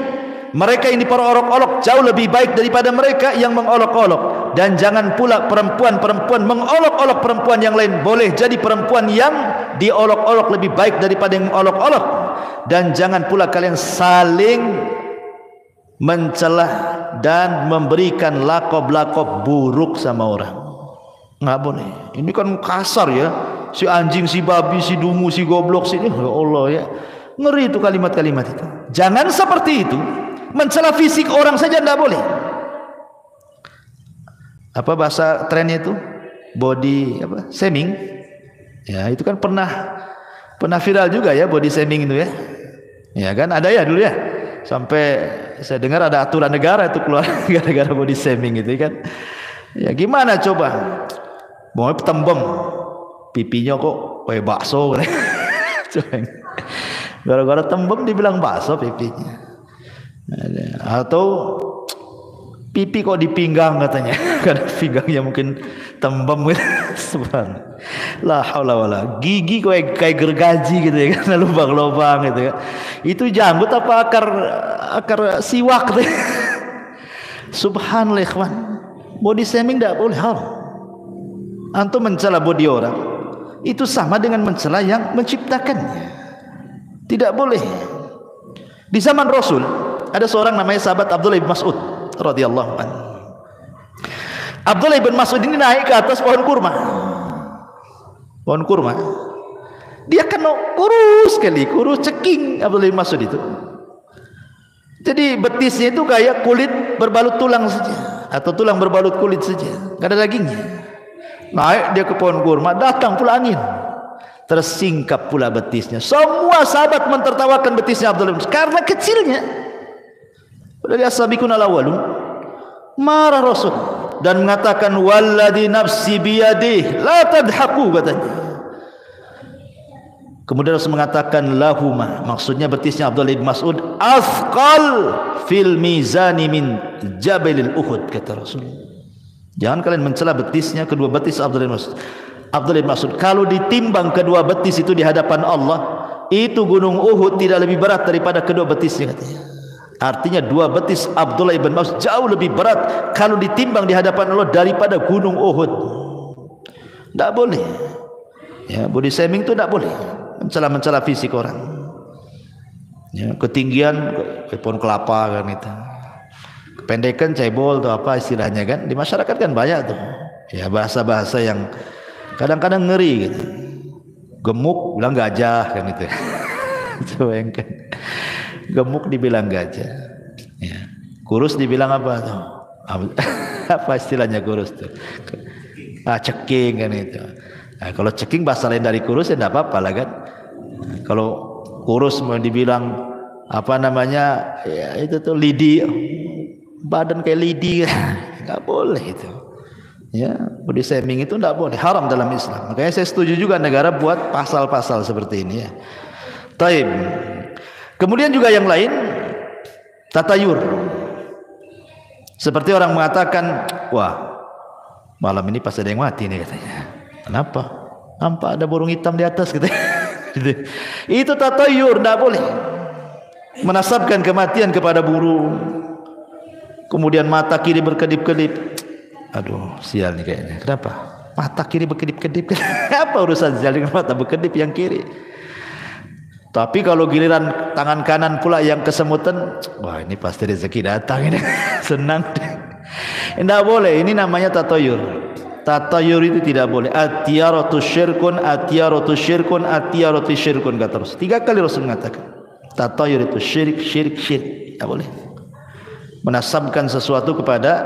mereka ini para olok-olok jauh lebih baik daripada mereka yang mengolok-olok, dan jangan pula perempuan-perempuan mengolok-olok perempuan yang lain. Boleh jadi perempuan yang diolok-olok lebih baik daripada yang mengolok-olok, dan jangan pula kalian saling mencelah dan memberikan lakob-lakob buruk sama orang. Nggak boleh. Ini kan kasar ya, si anjing, si babi, si dungu, si goblok, si ya Allah ya, ngeri itu kalimat-kalimat itu. Jangan seperti itu. Mencela fisik orang saja tidak boleh. Apa bahasa trennya itu? Body apa? Shaming. Ya, itu kan pernah viral juga ya, body shaming itu ya. Ya kan, ada ya dulu ya. Sampai saya dengar ada aturan negara itu keluar gara-gara body shaming itu kan. Ya gimana coba? Mau tembem pipinya kok kayak bakso. Gara-gara tembem dibilang bakso pipinya. Atau pipi kok di pinggang katanya. Karena pinggangnya mungkin tembem gitu. Subhanallah. La haula wala. Gigi kayak gergaji gitu ya, karena lubang-lubang gitu ya. Itu janggut apa akar siwak gitu. Subhanallah ikhwan. Body shaming tidak boleh, haram. Antum mencela body orang itu sama dengan mencela yang menciptakannya. Tidak boleh. Di zaman Rasul ada seorang namanya sahabat Abdullah bin Mas'ud radhiyallahu anhu. Abdullah bin Mas'ud ini naik ke atas pohon kurma. Pohon kurma. Dia kan kurus sekali, kurus ceking Abdullah bin Mas'ud itu. Jadi betisnya itu kayak kulit berbalut tulang saja, atau tulang berbalut kulit saja, enggak ada dagingnya. Naik dia ke pohon kurma, datang pula angin, tersingkap pula betisnya. Semua sahabat mentertawakan betisnya Abdullah bin Mas'ud karena kecilnya. Dari as-sabiqun al-awwalun. Marah Rasul dan mengatakan walladzi nafsi biyadihi la tadhaku, katanya. Kemudian Rasul mengatakan lahuma, maksudnya betisnya Abdullah bin Mas'ud, athqal fil mizani min jabalil Uhud, kata Rasul. Jangan kalian mencela betisnya, kedua betis Abdullah bin Mas'ud. Abdullah bin Mas'ud, kalau ditimbang kedua betis itu di hadapan Allah, itu gunung Uhud tidak lebih berat daripada kedua betisnya, katanya. Artinya dua betis Abdullah bin Mas'ud jauh lebih berat kalau ditimbang di hadapan Allah daripada gunung Uhud. Tidak boleh. Ya, body shaming itu tidak boleh. Mencela fisik orang. Ya, ketinggian pohon kelapa kan itu. Kependekan cebol atau apa istilahnya kan. Di masyarakat kan banyak tuh. Ya, bahasa-bahasa yang kadang-kadang ngeri gitu. Gemuk bilang gajah kan itu. Coba yang kan. Gemuk dibilang gajah. Ya. Kurus dibilang apa tuh? Apa istilahnya kurus tuh? Ceking kan itu. Nah, kalau ceking bahasa lain dari kurus ya tidak apa-apa lah kan. Kalau kurus mau dibilang apa namanya, ya itu tuh lidi, badan kayak lidi, nggak boleh itu. Ya, body shaming itu tidak boleh, haram dalam Islam. Makanya saya setuju juga negara buat pasal-pasal seperti ini ya. Taib. Kemudian juga yang lain, tatayur. Seperti orang mengatakan, wah malam ini pasti ada yang mati nih, katanya. Kenapa? Nampak ada burung hitam di atas, gitu. Itu tatayur, tidak boleh. Menasabkan kematian kepada burung. Kemudian mata kiri berkedip-kedip. Aduh, sial nih kayaknya. Kenapa? Mata kiri berkedip-kedip. Apa urusan sial dengan mata berkedip yang kiri? Tapi kalau giliran tangan kanan pula yang kesemutan, wah ini pasti rezeki datang ini. Senang. Tidak boleh. Ini namanya tatayur. Tatayur itu tidak boleh. Atiyaratu syirkun, atiyaratu syirkun, atiyaratu syirkun, kata Rasul. 3 kali Rasul mengatakan tatayur itu syirik, syirik, syirik. Tidak boleh. Menasabkan sesuatu kepada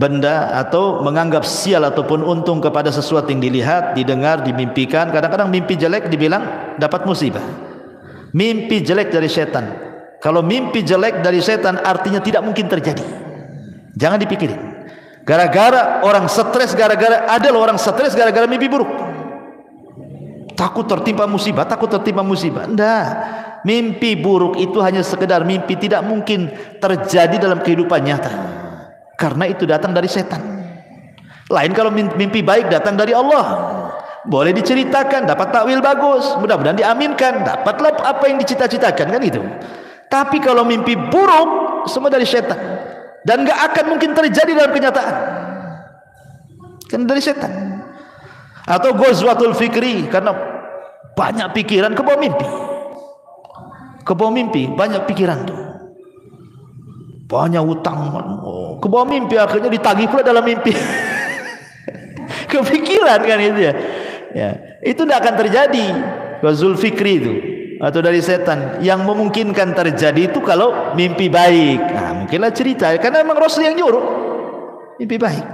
benda atau menganggap sial ataupun untung kepada sesuatu yang dilihat, didengar, dimimpikan. Kadang-kadang mimpi jelek dibilang dapat musibah. Mimpi jelek dari setan. Kalau mimpi jelek dari setan artinya tidak mungkin terjadi. Jangan dipikirin. Gara-gara orang stres, gara-gara ada loh orang stres gara-gara mimpi buruk. takut tertimpa musibah, takut tertimpa musibah. Enggak. Mimpi buruk itu hanya sekedar mimpi, tidak mungkin terjadi dalam kehidupan nyata. Karena itu datang dari setan. Lain kalau mimpi baik datang dari Allah. Boleh diceritakan, dapat takwil bagus, mudah-mudahan diaminkan, dapatlah apa yang dicita-citakan, kan itu. Tapi kalau mimpi buruk semua dari setan dan gak akan mungkin terjadi dalam kenyataan, kan dari setan. Atau ghazwatul fikri, karena banyak pikiran kebawa mimpi. Kebawa mimpi, banyak pikiran tuh. Banyak hutang, kebawa mimpi, akhirnya ditagih pula dalam mimpi. Kepikiran kan itu ya. Ya, itu tidak akan terjadi. Ghazul fikri itu atau dari setan. Yang memungkinkan terjadi itu kalau mimpi baik. Nah, mungkinlah cerita, karena memang Rasul yang nyuruh mimpi baik.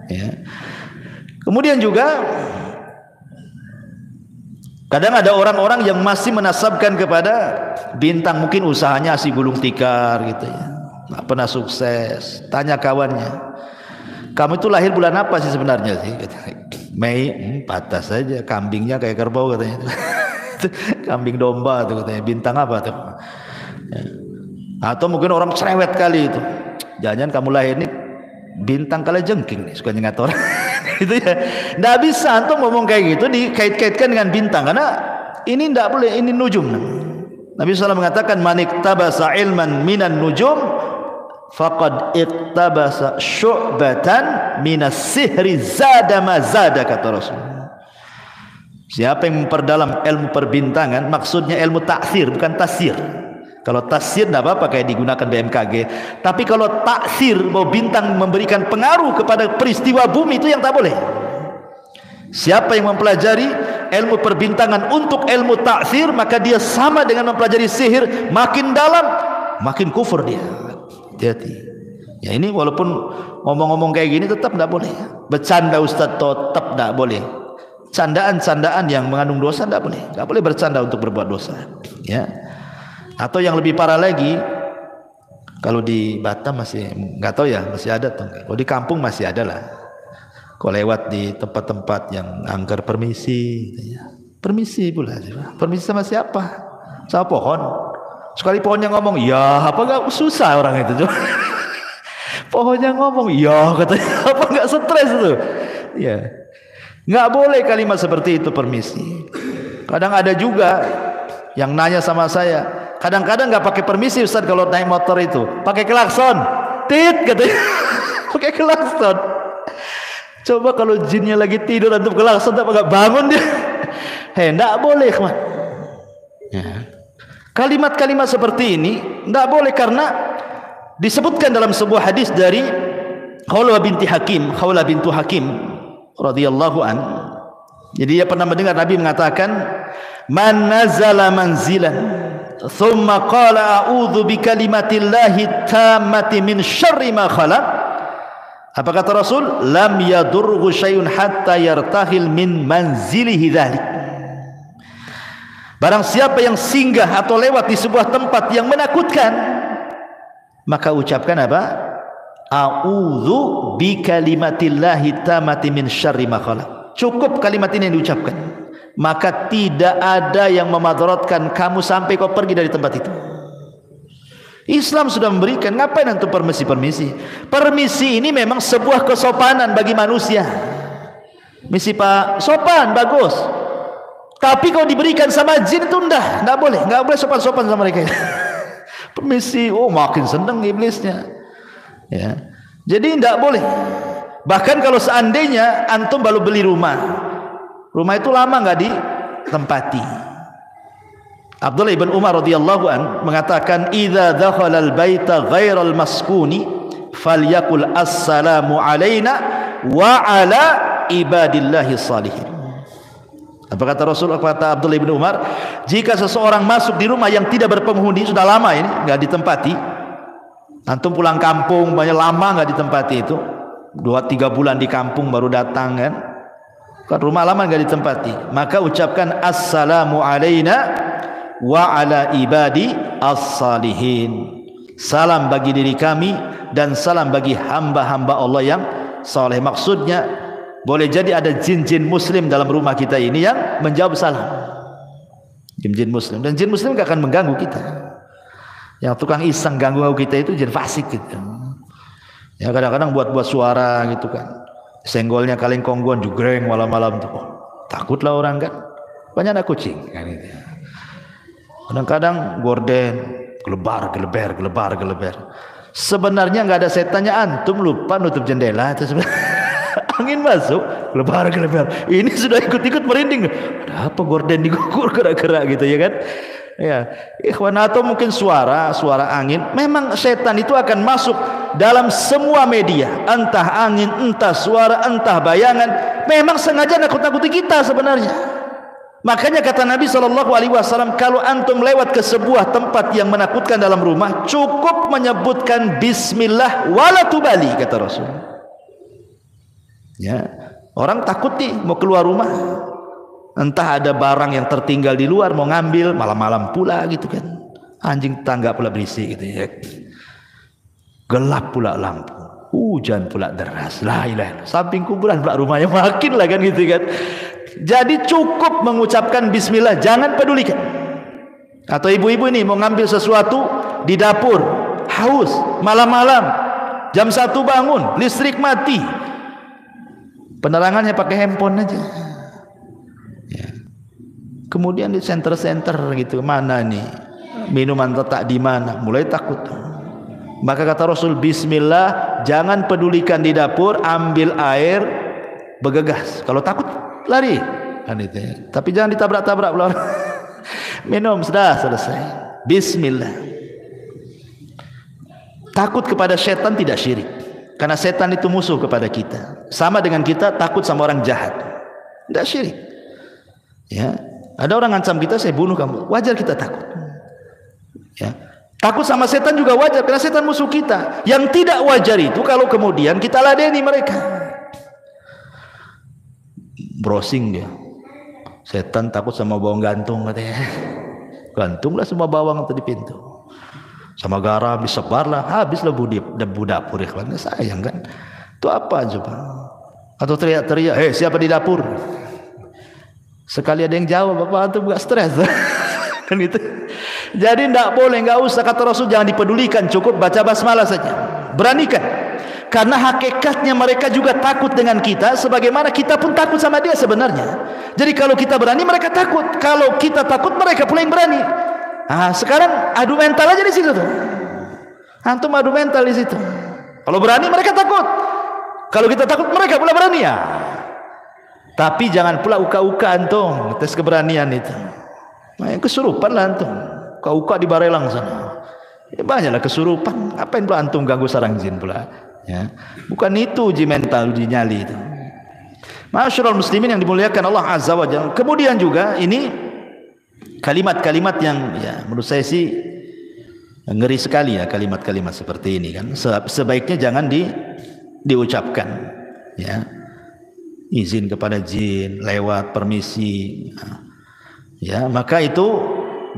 Ya. Kemudian juga kadang ada orang-orang yang masih menasabkan kepada bintang, mungkin usahanya si gulung tikar gitu ya, nggak pernah sukses. Tanya kawannya, kamu itu lahir bulan apa sih sebenarnya sih? Mei. Patah saja, kambingnya kayak kerbau katanya. Kambing domba tuh katanya. Bintang apa tuh? Ya. Atau mungkin orang cerewet kali itu, jangan kamu lahir nih bintang kalajengking nih, suka nyengat orang. Itu ya, nggak bisa antum ngomong kayak gitu dikait-kaitkan dengan bintang, karena ini nggak boleh, ini nujum. Nabi SAW mengatakan, man iktabasa ilman minan nujum faqad iktabasa syu'batan minas sihri zada ma zada, kata Rasul. Siapa yang memperdalam ilmu perbintangan, maksudnya ilmu taksir bukan tasir. Kalau tasir tidak apa-apa kayak digunakan BMKG, tapi kalau taksir, bahwa bintang memberikan pengaruh kepada peristiwa bumi, itu yang tak boleh. Siapa yang mempelajari ilmu perbintangan untuk ilmu taksir, maka dia sama dengan mempelajari sihir. Makin dalam makin kufur dia. Hati-hati. Ya, ini walaupun ngomong-ngomong kayak gini tetap tidak boleh. Bercanda Ustaz tetap tidak boleh. Candaan-candaan yang mengandung dosa tidak boleh. Tidak boleh bercanda untuk berbuat dosa. Ya. Atau yang lebih parah lagi, kalau di Batam masih nggak tahu ya, masih ada tuh. Kalau di kampung masih ada lah. Kalau lewat di tempat-tempat yang angker permisi, ya. Permisi pula. Permisi sama siapa? Sama pohon. Sekali pohonnya ngomong, ya apa nggak susah orang itu. Pohonnya ngomong, ya katanya, apa nggak stres itu? Ya, nggak boleh kalimat seperti itu, permisi. Kadang ada juga yang nanya sama saya, kadang-kadang nggak pakai permisi Ustaz kalau naik motor itu, pakai klakson, tit katanya, pakai klakson. Coba kalau jinnya lagi tidur antum klakson, nggak bangun dia. Hei, nggak boleh, man. Ya. Kalimat-kalimat seperti ini tidak boleh, karena disebutkan dalam sebuah hadis dari Khawlah binti Hakim radhiyallahu an. Jadi dia pernah mendengar Nabi mengatakan, man nazala manzilan thumma qala a'udzu bikalimatillahi tammati min syarri ma khalaq. Apa kata Rasul? Lam yadurhu syai'un hatta yartahil min manzilihi dzalik. Barang siapa yang singgah atau lewat di sebuah tempat yang menakutkan, maka ucapkan apa? A'udzu bikalimatillahi tammati min syarri ma khalaq. Cukup kalimat ini yang diucapkan, maka tidak ada yang memadaratkan kamu sampai kau pergi dari tempat itu. Islam sudah memberikan, ngapain antum permisi? Permisi ini memang sebuah kesopanan bagi manusia. Misi Pak, sopan, bagus. Tapi kalau diberikan sama jin itu enggak boleh sopan-sopan sama mereka. Permisi, oh makin senang iblisnya. Ya. Jadi enggak boleh. Bahkan kalau seandainya antum baru beli rumah itu lama enggak ditempati. Abdullah ibn Umar radhiyallahu an mengatakan, idza dakhala al-baita ghairal maskuni falyakul assalamu alaina wa ala ibadillahi salihin. Apa kata Rasul, kata Abdullah bin Umar, jika seseorang masuk di rumah yang tidak berpenghuni, sudah lama ini nggak ditempati, antum pulang kampung banyak lama nggak ditempati, itu 2-3 bulan di kampung baru datang kan rumah lama nggak ditempati, maka ucapkan assalamu alaina wa ala ibadi as-salihin, salam bagi diri kami dan salam bagi hamba-hamba Allah yang saleh. Maksudnya boleh jadi ada jin-jin muslim dalam rumah kita ini yang menjawab salam. Jin-jin muslim, dan jin muslim gak akan mengganggu kita. Yang tukang iseng ganggu kita itu jin fasik gitu. Ya kadang-kadang buat suara gitu kan. Senggolnya kaleng kongguan jugreng malam-malam tuh. Oh, takutlah orang kan. Banyak anak kucing kan gitu. Kadang-kadang gorden gelebar. Sebenarnya nggak ada setannya, antum lupa nutup jendela itu sebenarnya. Angin masuk, gelebar. Ini sudah ikut-ikut merinding. Ada apa gorden digugur gerak-gerak gitu ya kan? Ya, ikhwan, atau mungkin suara angin. Memang setan itu akan masuk dalam semua media, entah angin, entah suara, entah bayangan. Memang sengaja nakut-nakuti kita sebenarnya. Makanya kata Nabi SAW, kalau antum lewat ke sebuah tempat yang menakutkan dalam rumah, cukup menyebutkan Bismillah wala tubali, kata Rasul. Ya, orang takut nih mau keluar rumah, entah ada barang yang tertinggal di luar mau ngambil, malam-malam pula gitu kan, anjing tangga pula berisik gitu ya, gelap pula lampu, hujan pula deras, la ilaha illallah, samping kuburan pula rumahnya, makin lah kan gitu kan. Jadi cukup mengucapkan Bismillah, jangan pedulikan. Atau ibu-ibu ini mau ngambil sesuatu di dapur, haus, malam-malam, jam 1 bangun, listrik mati, penerangannya pakai handphone aja ya. Kemudian di center-center gitu, mana nih minuman letak di mana, mulai takut. Maka kata Rasul, Bismillah, jangan pedulikan di dapur, ambil air, bergegas. Kalau takut lari kan itu ya. Tapi jangan ditabrak-tabrak pula. Minum, sudah selesai. Bismillah. Takut kepada setan tidak syirik, karena setan itu musuh kepada kita, sama dengan kita takut sama orang jahat, tidak syirik ya. Ada orang ngancam kita, saya bunuh kamu, wajar kita takut ya. Takut sama setan juga wajar, karena setan musuh kita. Yang tidak wajar itu kalau kemudian kita ladeni mereka. Browsing dia, setan takut sama bawang gantung katanya. Gantunglah semua bawang di pintu, sama garam disebarlah, habislah debu dapur. Ikhwan, sayang kan? Itu apa coba? Atau teriak-teriak, hei siapa di dapur? Sekali ada yang jawab, apa antum gak stres? Kan itu. Jadi tidak boleh, nggak usah, kata Rasul, jangan dipedulikan, cukup baca basmalah saja. Beranikan. Karena hakikatnya mereka juga takut dengan kita, sebagaimana kita pun takut sama dia sebenarnya. Jadi kalau kita berani, mereka takut. Kalau kita takut, mereka pula yang berani. Nah, sekarang adu mental aja di situ tuh. Antum adu mental di situ. Kalau berani, mereka takut. Kalau kita takut, mereka pula berani ya. Tapi jangan pula uka-uka antum tes keberanian itu. Nah, kesurupan lah antum. Uka-uka di Barelang sana. Ya, banyaklah kesurupan. Ngapain pula antum ganggu sarang jin pula? Ya, bukan itu uji mental, uji nyali itu. Ma'asyiral muslimin yang dimuliakan Allah Azza wa Jalla. Kemudian juga ini kalimat-kalimat yang ya menurut saya sih ngeri sekali ya, kalimat-kalimat seperti ini kan. Sebaiknya jangan diucapkan ya. Izin kepada jin, lewat permisi. Ya, maka itu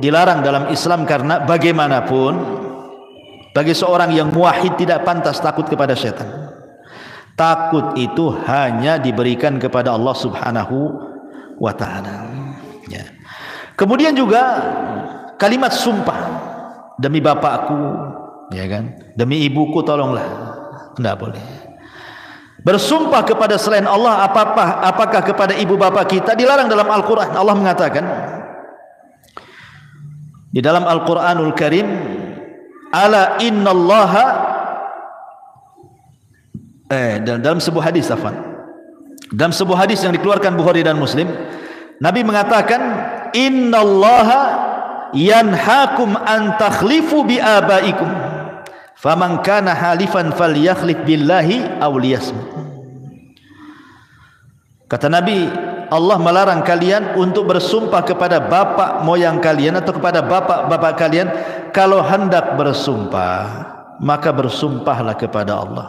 dilarang dalam Islam, karena bagaimanapun bagi seorang yang muwahhid tidak pantas takut kepada setan. Takut itu hanya diberikan kepada Allah Subhanahu wa taala. Ya. Kemudian juga kalimat sumpah, demi bapakku, ya kan? Demi ibuku tolonglah. Tidak boleh. Bersumpah kepada selain Allah, apakah kepada ibu bapak kita, dilarang dalam Al-Qur'an. Allah mengatakan di dalam Al-Qur'anul Karim, ala innallaha, dalam sebuah hadis, dalam sebuah hadis yang dikeluarkan Bukhari dan Muslim, Nabi mengatakan, innallaha yanhaakum an takhlifu bi abaikum, faman kana halifan falyakhlif billahi aw liyasmut. Kata Nabi, Allah melarang kalian untuk bersumpah kepada bapak moyang kalian atau kepada bapak-bapak kalian. Kalau hendak bersumpah, maka bersumpahlah kepada Allah.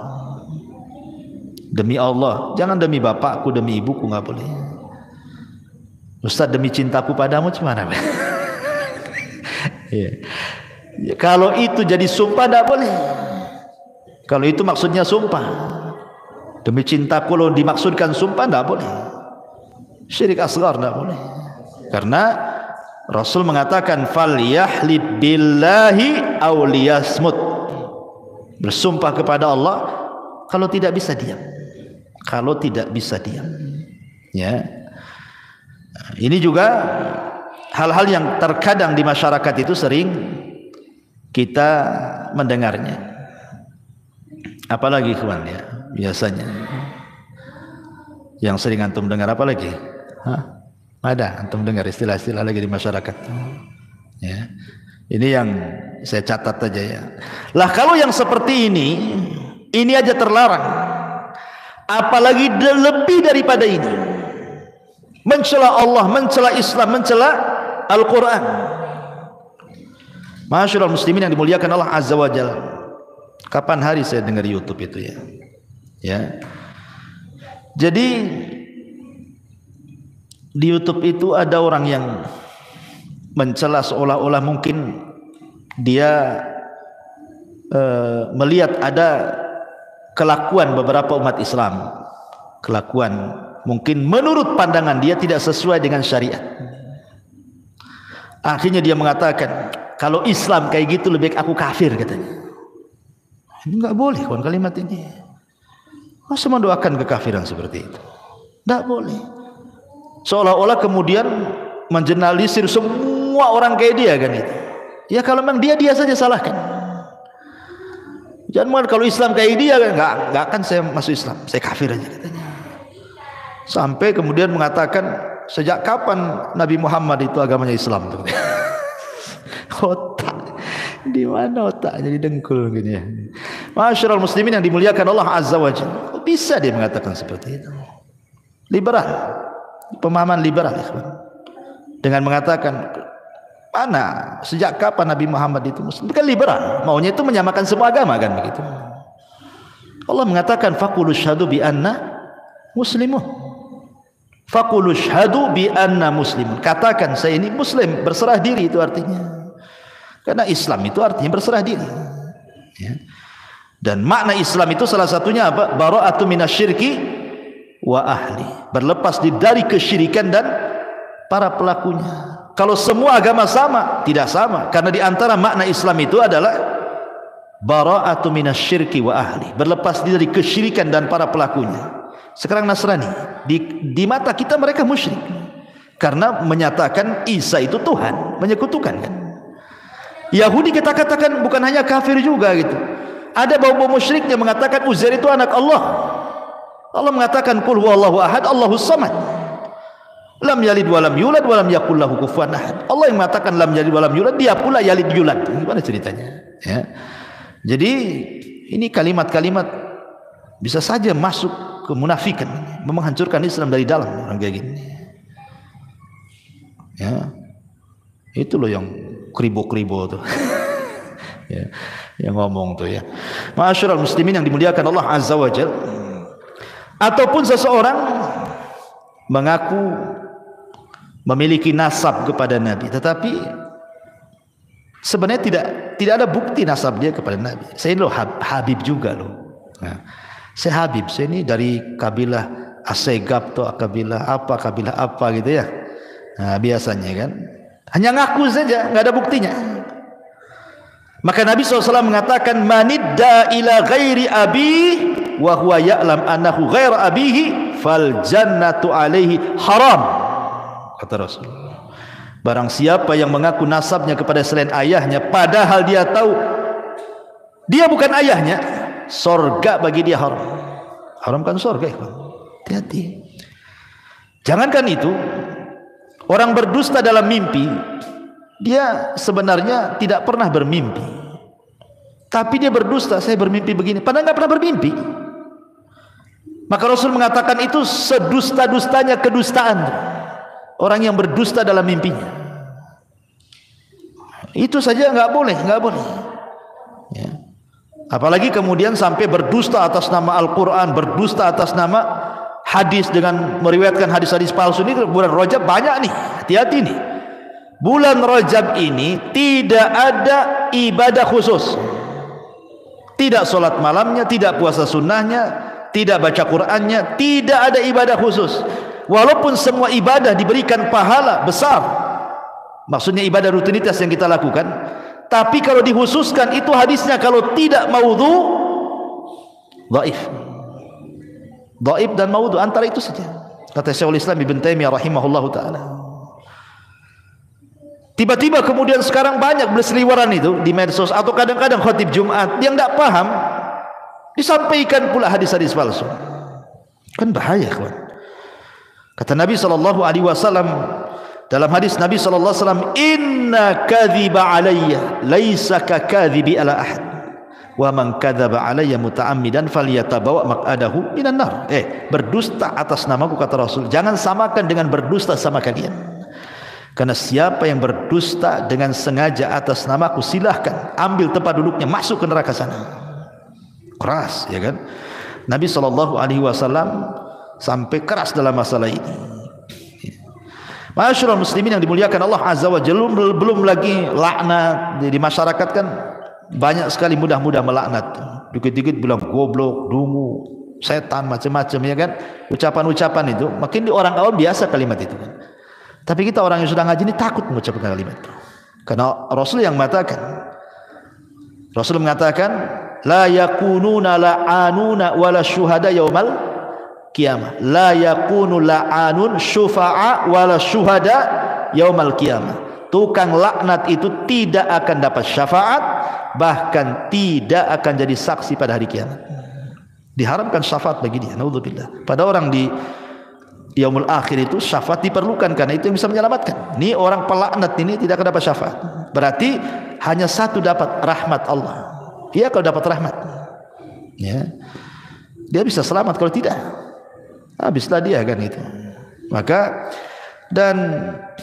Demi Allah, jangan demi bapakku, demi ibuku, nggak boleh. Ustaz, demi cintaku padamu gimana? Ya. Kalau itu jadi sumpah, tidak boleh. Kalau itu maksudnya sumpah. Demi cintaku lo dimaksudkan sumpah, tidak boleh. Syirik asghar tidak boleh. Karena Rasul mengatakan falyahlib billahi aw liyasmut. Bersumpah kepada Allah, kalau tidak bisa diam. Kalau tidak bisa diam. Ya. Ini juga hal-hal yang terkadang di masyarakat itu sering kita mendengarnya. Apalagi kawan ya, biasanya yang sering antum dengar apa lagi? Hah? Ada antum dengar istilah-istilah lagi di masyarakat. Ya. Ini yang saya catat aja ya. Lah kalau yang seperti ini aja terlarang. Apalagi lebih daripada ini. Mencela Allah, mencela Islam, mencela Al-Quran. Masyaallah muslimin yang dimuliakan Allah Azza wa Jalla. Kapan hari saya dengar YouTube itu ya? Ya. Jadi di YouTube itu ada orang yang mencela seolah-olah mungkin dia melihat ada kelakuan beberapa umat Islam, kelakuan mungkin menurut pandangan dia tidak sesuai dengan syariat. Akhirnya dia mengatakan, kalau Islam kayak gitu lebih baik aku kafir, katanya. Ini enggak boleh kawan kalimat ini. Masa mendoakan kekafiran seperti itu? Enggak boleh. Seolah-olah kemudian mengeneralisir semua orang kayak dia kan itu. Ya kalau memang dia saja salahkan. Jangan kalau Islam kayak dia enggak akan saya masuk Islam, saya kafir aja katanya. Sampai kemudian mengatakan sejak kapan Nabi Muhammad itu agamanya Islam tuh. Otak di mana otak jadi dengkul gini ya. Masyaallah muslimin yang dimuliakan Allah Azza wa Jalla. Kok bisa dia mengatakan seperti itu? Liberal. Pemahaman liberal dengan mengatakan mana sejak kapan Nabi Muhammad itu Muslim? Bukan liberal, maunya itu menyamakan semua agama kan begitu. Allah mengatakan faqulu syhadu bi anna muslimun. Faqulu syhadu bi anna muslimun. Katakan saya ini muslim, berserah diri itu artinya. Karena Islam itu artinya berserah diri. Ya. Dan makna Islam itu salah satunya apa? Bara'atu minasyirki wa ahli, berlepas dari kesyirikan dan para pelakunya. Kalau semua agama sama, tidak sama, karena di antara makna Islam itu adalah bara'atu minasyirki wa ahli, berlepas dari kesyirikan dan para pelakunya. Sekarang Nasrani di mata kita mereka musyrik karena menyatakan Isa itu Tuhan, menyekutukan kan. Yahudi kita katakan bukan hanya kafir juga gitu. Ada bau-bau musyriknya mengatakan Uzair itu anak Allah. Allah mengatakan qul huwallahu ahad Allahus samad. Lam yalid wa lam yulad wa lam yakul lahu kufuwan ahad. Allah yang mengatakan lam yalid wa lam yulad, dia pula yalid yulad. Gimana ceritanya? Ya. Jadi ini kalimat-kalimat bisa saja masuk ke munafikan, menghancurkan Islam dari dalam orang kayak gini. Ya. Itu loh yang kribo-kribo tuh. Ya, yang ngomong tuh ya. Masyaallah muslimin yang dimuliakan Allah Azza wa Jalla. Ataupun seseorang mengaku memiliki nasab kepada Nabi, tetapi sebenarnya tidak ada bukti nasab dia kepada Nabi. Saya ini loh Habib juga loh. Nah, saya Habib, saya ini dari kabilah Asegab atau kabilah apa gitu ya. Nah, biasanya kan hanya ngaku saja, nggak ada buktinya. Maka Nabi SAW mengatakan manidda ila ghairi abi wa huwa ya'lam annahu ghairu abihi fal jannatu alaihi haram, kata Rasulullah. Barang siapa yang mengaku nasabnya kepada selain ayahnya padahal dia tahu dia bukan ayahnya, surga bagi dia haram. Haramkan surga ya. Hati-hati. Jangankan itu, orang berdusta dalam mimpi, dia sebenarnya tidak pernah bermimpi, tapi dia berdusta, saya bermimpi begini, padahal nggak pernah bermimpi. Maka Rasul mengatakan itu sedusta-dustanya kedustaan orang yang berdusta dalam mimpinya. Itu saja nggak boleh. Ya. Apalagi kemudian sampai berdusta atas nama Al-Quran, berdusta atas nama hadis dengan meriwayatkan hadis-hadis palsu. Ini bulan Rajab banyak nih, hati-hati nih. Bulan Rajab ini tidak ada ibadah khusus, tidak sholat malamnya, tidak puasa sunnahnya, tidak baca Qur'annya, tidak ada ibadah khusus. Walaupun semua ibadah diberikan pahala besar, maksudnya ibadah rutinitas yang kita lakukan, tapi kalau dikhususkan itu hadisnya kalau tidak maudhu, dhaif. Dhaif dan maudhu antara itu saja. Kata Syekhul Islam Ibn Taimiyah rahimahullahu taala. Tiba-tiba kemudian sekarang banyak berseliweran itu di medsos atau kadang-kadang khatib Jumat yang tidak paham disampaikan pula hadis-hadis palsu. Kan bahaya, kawan. Kata Nabi SAW dalam hadis Nabi SAW, inna kadhiba alayya laisa ka kadhibi ala ahad wa man kadzaba alayya muta'ammidan falyatabawa maq'adahu minan nar. Berdusta atas namaku, kata Rasul, jangan samakan dengan berdusta sama kalian. Karena siapa yang berdusta dengan sengaja atas namaku, silahkan ambil tempat duduknya, masuk ke neraka sana. Keras, ya kan? Nabi SAW sampai keras dalam masalah ini. Masyaallah muslimin yang dimuliakan Allah Azza wa Jalla, belum lagi laknat di masyarakat kan banyak sekali mudah-mudah melaknat. Dikit-dikit bilang goblok, dungu, setan, macam-macam, ya kan? Ucapan-ucapan itu makin di orang awam biasa kalimat itu kan. Tapi kita orang yang sudah ngaji ini takut mengucapkan kalimat itu. Karena Rasul yang mengatakan, Rasul mengatakan, la yakununa la'anuna wala syuhada yaumal qiyamah. La yakunu la'anun syufa'a wala syuhada yaumal qiyamah. Tukang laknat itu tidak akan dapat syafaat, bahkan tidak akan jadi saksi pada hari kiamat. Diharamkan syafaat bagi dia, naudzubillah. Pada orang di yaumul akhir itu syafaat diperlukan, karena itu yang bisa menyelamatkan. Ini orang pelaknat ini tidak akan dapat syafaat. Berarti hanya satu dapat rahmat Allah. Dia kalau dapat rahmat, ya, dia bisa selamat. Kalau tidak, habislah dia kan itu. Maka dan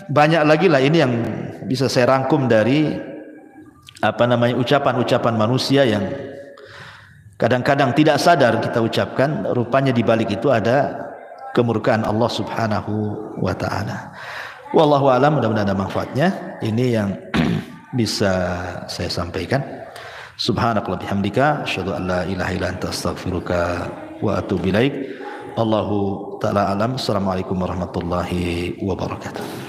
banyak lagi lah ini yang bisa saya rangkum dari ucapan-ucapan manusia yang kadang-kadang tidak sadar kita ucapkan. Rupanya di balik itu ada kemurkaan Allah Subhanahu wa taala. Wallahu a'lam, mudah-mudahan ada manfaatnya. Ini yang bisa saya sampaikan. Subhanakallah bihamdika asyhadu an la ilaha illa anta astaghfiruka wa atubu ilaik. Allahu taala alam. Assalamualaikum warahmatullahi wabarakatuh.